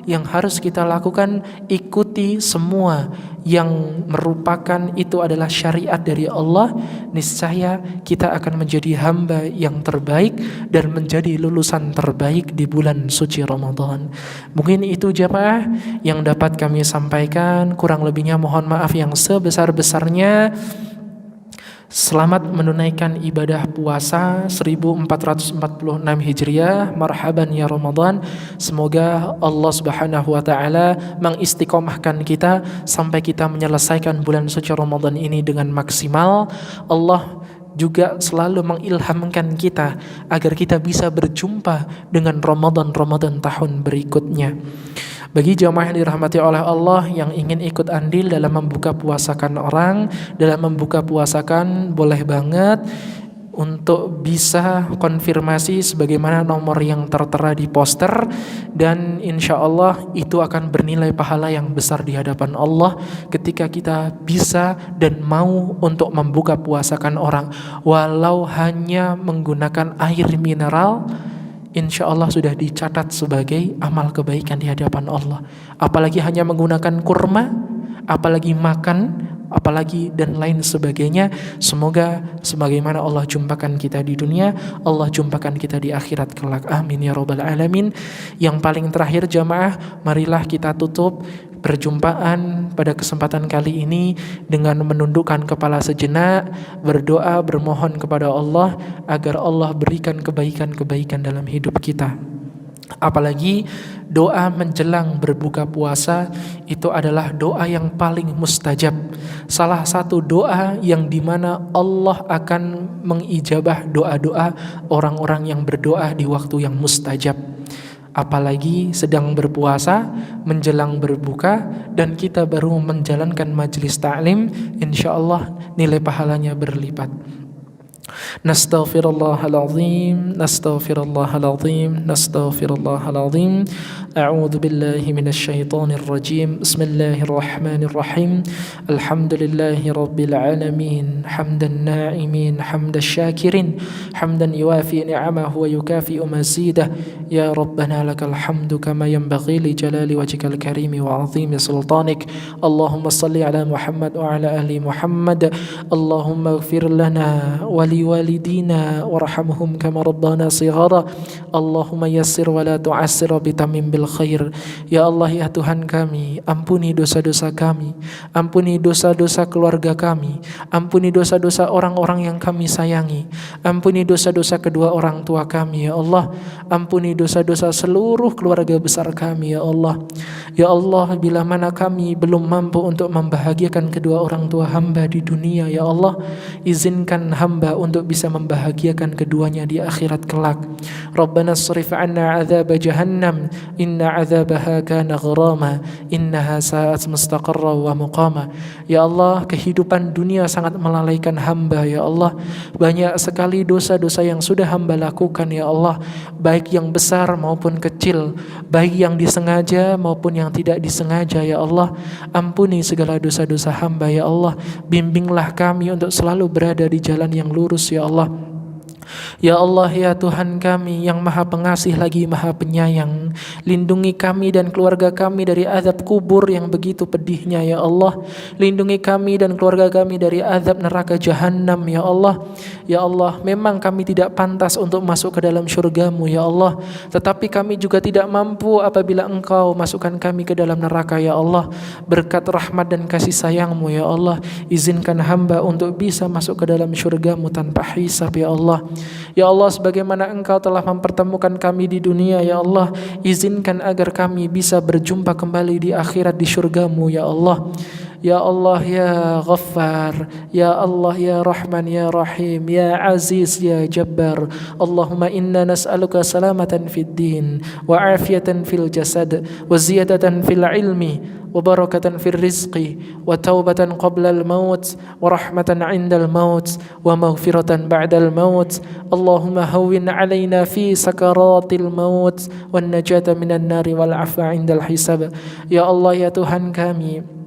yang harus kita lakukan ikuti semua yang merupakan itu adalah syariat dari Allah. Niscaya kita akan menjadi hamba yang terbaik dan menjadi lulusan terbaik di bulan suci Ramadan. Mungkin itu jamaah yang dapat kami sampaikan, kurang lebihnya mohon maaf yang sebesar-besarnya. Selamat menunaikan ibadah puasa 1446 Hijriah. Marhaban ya Ramadan. Semoga Allah Subhanahu wa taala mengistiqomahkan kita sampai kita menyelesaikan bulan suci Ramadan ini dengan maksimal. Allah juga selalu mengilhamkan kita agar kita bisa berjumpa dengan Ramadan tahun berikutnya. Bagi jamaah yang dirahmati oleh Allah yang ingin ikut andil dalam membuka puasakan orang, dalam membuka puasakan, boleh banget untuk bisa konfirmasi sebagaimana nomor yang tertera di poster, dan insya Allah itu akan bernilai pahala yang besar di hadapan Allah ketika kita bisa dan mau untuk membuka puasakan orang, walau hanya menggunakan air mineral. Insya Allah sudah dicatat sebagai amal kebaikan di hadapan Allah. Apalagi hanya menggunakan kurma, apalagi makan, apalagi dan lain sebagainya. Semoga sebagaimana Allah jumpakan kita di dunia, Allah jumpakan kita di akhirat kelak. Amin ya rabbal alamin. Yang paling terakhir jamaah, marilah kita tutup perjumpaan pada kesempatan kali ini dengan menundukkan kepala sejenak, berdoa, bermohon kepada Allah agar Allah berikan kebaikan-kebaikan dalam hidup kita. Apalagi doa menjelang berbuka puasa itu adalah doa yang paling mustajab. Salah satu doa yang dimana Allah akan mengijabah doa-doa orang-orang yang berdoa di waktu yang mustajab. Apalagi sedang berpuasa, menjelang berbuka, dan kita baru menjalankan majelis ta'lim, insyaallah nilai pahalanya berlipat. Nastaghfirullahaladzim, nastaghfirullahaladzim, nastaghfirullahaladzim. A'udzu billahi minasyaitonir rajim. Bismillahirrahmanirrahim. Alhamdulillahi rabbil alamin. Hamdan na'imin, hamdan syakirin, hamdan yuwafi ni'amahu wa yukafi'u mazidah. Ya Rabbana lakal hamdu kama yanbaghi li jalali wajhikal karimi wa 'azimi sultanik. Allahumma salli ala Muhammad wa ala ahli Muhammad. Allahumma ighfir lana wa liwalidina warhamhum kama rabbana shighara. Allahumma yassir wa la tu'assir bitamim bil khair. Ya Allah ya Tuhan kami, ampuni dosa-dosa kami, ampuni dosa-dosa keluarga kami, ampuni dosa-dosa orang-orang yang kami sayangi, ampuni dosa-dosa kedua orang tua kami ya Allah, ampuni dosa-dosa seluruh keluarga besar kami ya Allah. Ya Allah, bila mana kami belum mampu untuk membahagiakan kedua orang tua hamba di dunia ya Allah, izinkan hamba untuk bisa membahagiakan keduanya di akhirat kelak. Rabbana srif 'anna 'adzab jahannam inna 'adzabaha kana gharama innaha sa'at mustaqarra wa muqama. Ya Allah, kehidupan dunia sangat melalaikan hamba ya Allah. Banyak sekali dosa-dosa yang sudah hamba lakukan ya Allah, baik yang besar maupun kecil, baik yang disengaja maupun yang tidak disengaja ya Allah. Ampuni segala dosa-dosa hamba ya Allah. Bimbinglah kami untuk selalu berada di jalan yang lurus ya Allah. Ya Allah, ya Tuhan kami yang Maha Pengasih lagi Maha Penyayang, lindungi kami dan keluarga kami dari azab kubur yang begitu pedihnya ya Allah. Lindungi kami dan keluarga kami dari azab neraka jahanam ya Allah. Ya Allah, memang kami tidak pantas untuk masuk ke dalam syurga-Mu ya Allah, tetapi kami juga tidak mampu apabila Engkau masukkan kami ke dalam neraka ya Allah. Berkat rahmat dan kasih sayang-Mu ya Allah, izinkan hamba untuk bisa masuk ke dalam syurga-Mu tanpa hisab ya Allah. Ya Allah, sebagaimana Engkau telah mempertemukan kami di dunia ya Allah, izinkan agar kami bisa berjumpa kembali di akhirat di syurga-Mu ya Allah. Ya Allah ya Ghaffar, ya Allah ya Rahman ya Rahim, ya Aziz ya Jabbar. Allahumma inna nas'aluka salamatan fid din wa afiyatan fil jasad wa ziyadatan fil ilmi wa barakatan fil rizqi wa taubatan qabla al maut wa rahmatan 'inda al maut wa maghfiratan ba'da al maut. Allahumma hawwin 'alaina fi sakaratil maut wan najata minan nari wal 'afwa 'inda al hisab. Ya Allah ya Tuhan kami,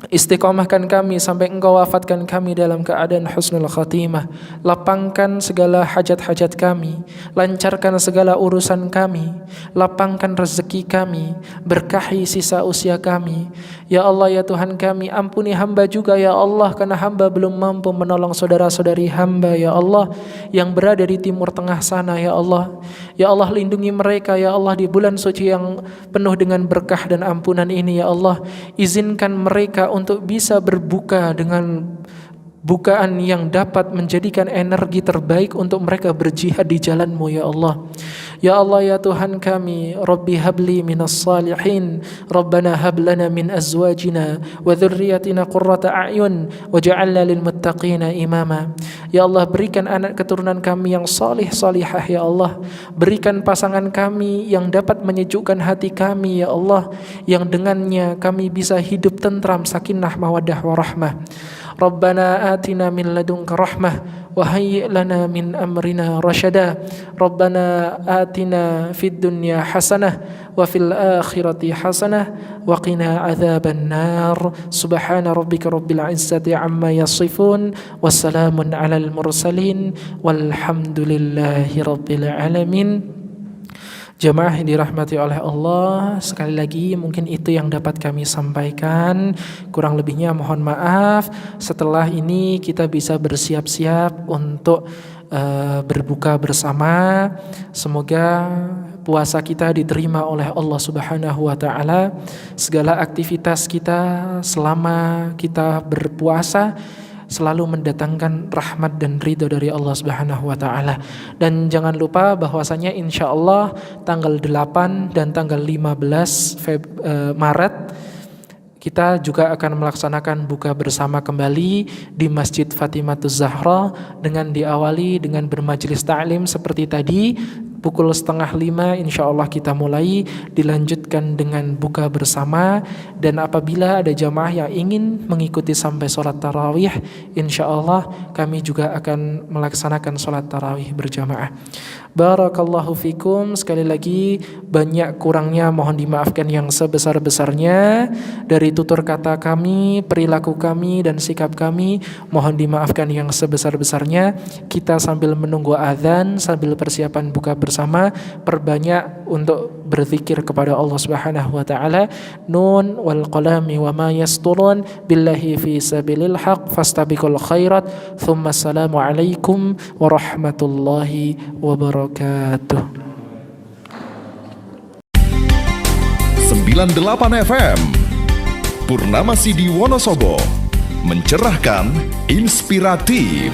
istiqomahkan kami sampai Engkau wafatkan kami dalam keadaan husnul khatimah. Lapangkan segala hajat-hajat kami, lancarkan segala urusan kami, lapangkan rezeki kami, berkahi sisa usia kami. Ya Allah ya Tuhan kami, ampuni hamba juga ya Allah, karena hamba belum mampu menolong saudara-saudari hamba ya Allah yang berada di timur tengah sana ya Allah. Ya Allah, lindungi mereka ya Allah di bulan suci yang penuh dengan berkah dan ampunan ini ya Allah. Izinkan mereka untuk bisa berbuka dengan bukaan yang dapat menjadikan energi terbaik untuk mereka berjihad di jalan-Mu ya Allah. Ya Allah ya Tuhan kami, Rabbi habli minas salihin, Rabbana hab lana min azwajina wa dhurriyyatina qurrata a'yun waj'alna lil muttaqina imama. Ya Allah, berikan anak keturunan kami yang salih salihah ya Allah. Berikan pasangan kami yang dapat menyejukkan hati kami ya Allah, yang dengannya kami bisa hidup tentram, sakinah, mawaddah warahmah. Rabbana atina min ladunka rahmah wa hayyi' lana min amrina rasyada. Rabbana atina fid dunya hasanah wa fil akhirati hasanah wa qina adzaban nar. Subhana rabbika rabbil izzati amma yasifun, wassalamun alal mursalin, walhamdulillahi rabbil alamin. Jemaah yang dirahmati oleh Allah, sekali lagi mungkin itu yang dapat kami sampaikan. Kurang lebihnya mohon maaf. Setelah ini kita bisa bersiap-siap untuk berbuka bersama. Semoga puasa kita diterima oleh Allah Subhanahu wa taala. Segala aktivitas kita selama kita berpuasa selalu mendatangkan rahmat dan ridho dari Allah Subhanahu wa taala. Dan jangan lupa bahwasanya insyaallah tanggal 8 dan tanggal 15 Maret kita juga akan melaksanakan buka bersama kembali di Masjid Fatimatuz Zahra dengan diawali dengan bermajelis ta'lim seperti tadi. Pukul 4:30 insya Allah kita mulai, dilanjutkan dengan buka bersama. Dan apabila ada jamaah yang ingin mengikuti sampai sholat tarawih, insya Allah kami juga akan melaksanakan sholat tarawih berjamaah. Barakallahu fikum. Sekali lagi banyak kurangnya mohon dimaafkan yang sebesar-besarnya. Dari tutur kata kami, perilaku kami, dan sikap kami mohon dimaafkan yang sebesar-besarnya. Kita sambil menunggu azan, sambil persiapan buka bersama, perbanyak untuk berzikir kepada Allah Subhanahu wa taala. Nun wal qalami wa ma yasturun, billahi fi sabilil haq fastabiqul khairat. Thumma assalamu alaikum warahmatullahi wabarakatuh. 98 FM Purnama Sidi Wonosobo, mencerahkan, inspiratif.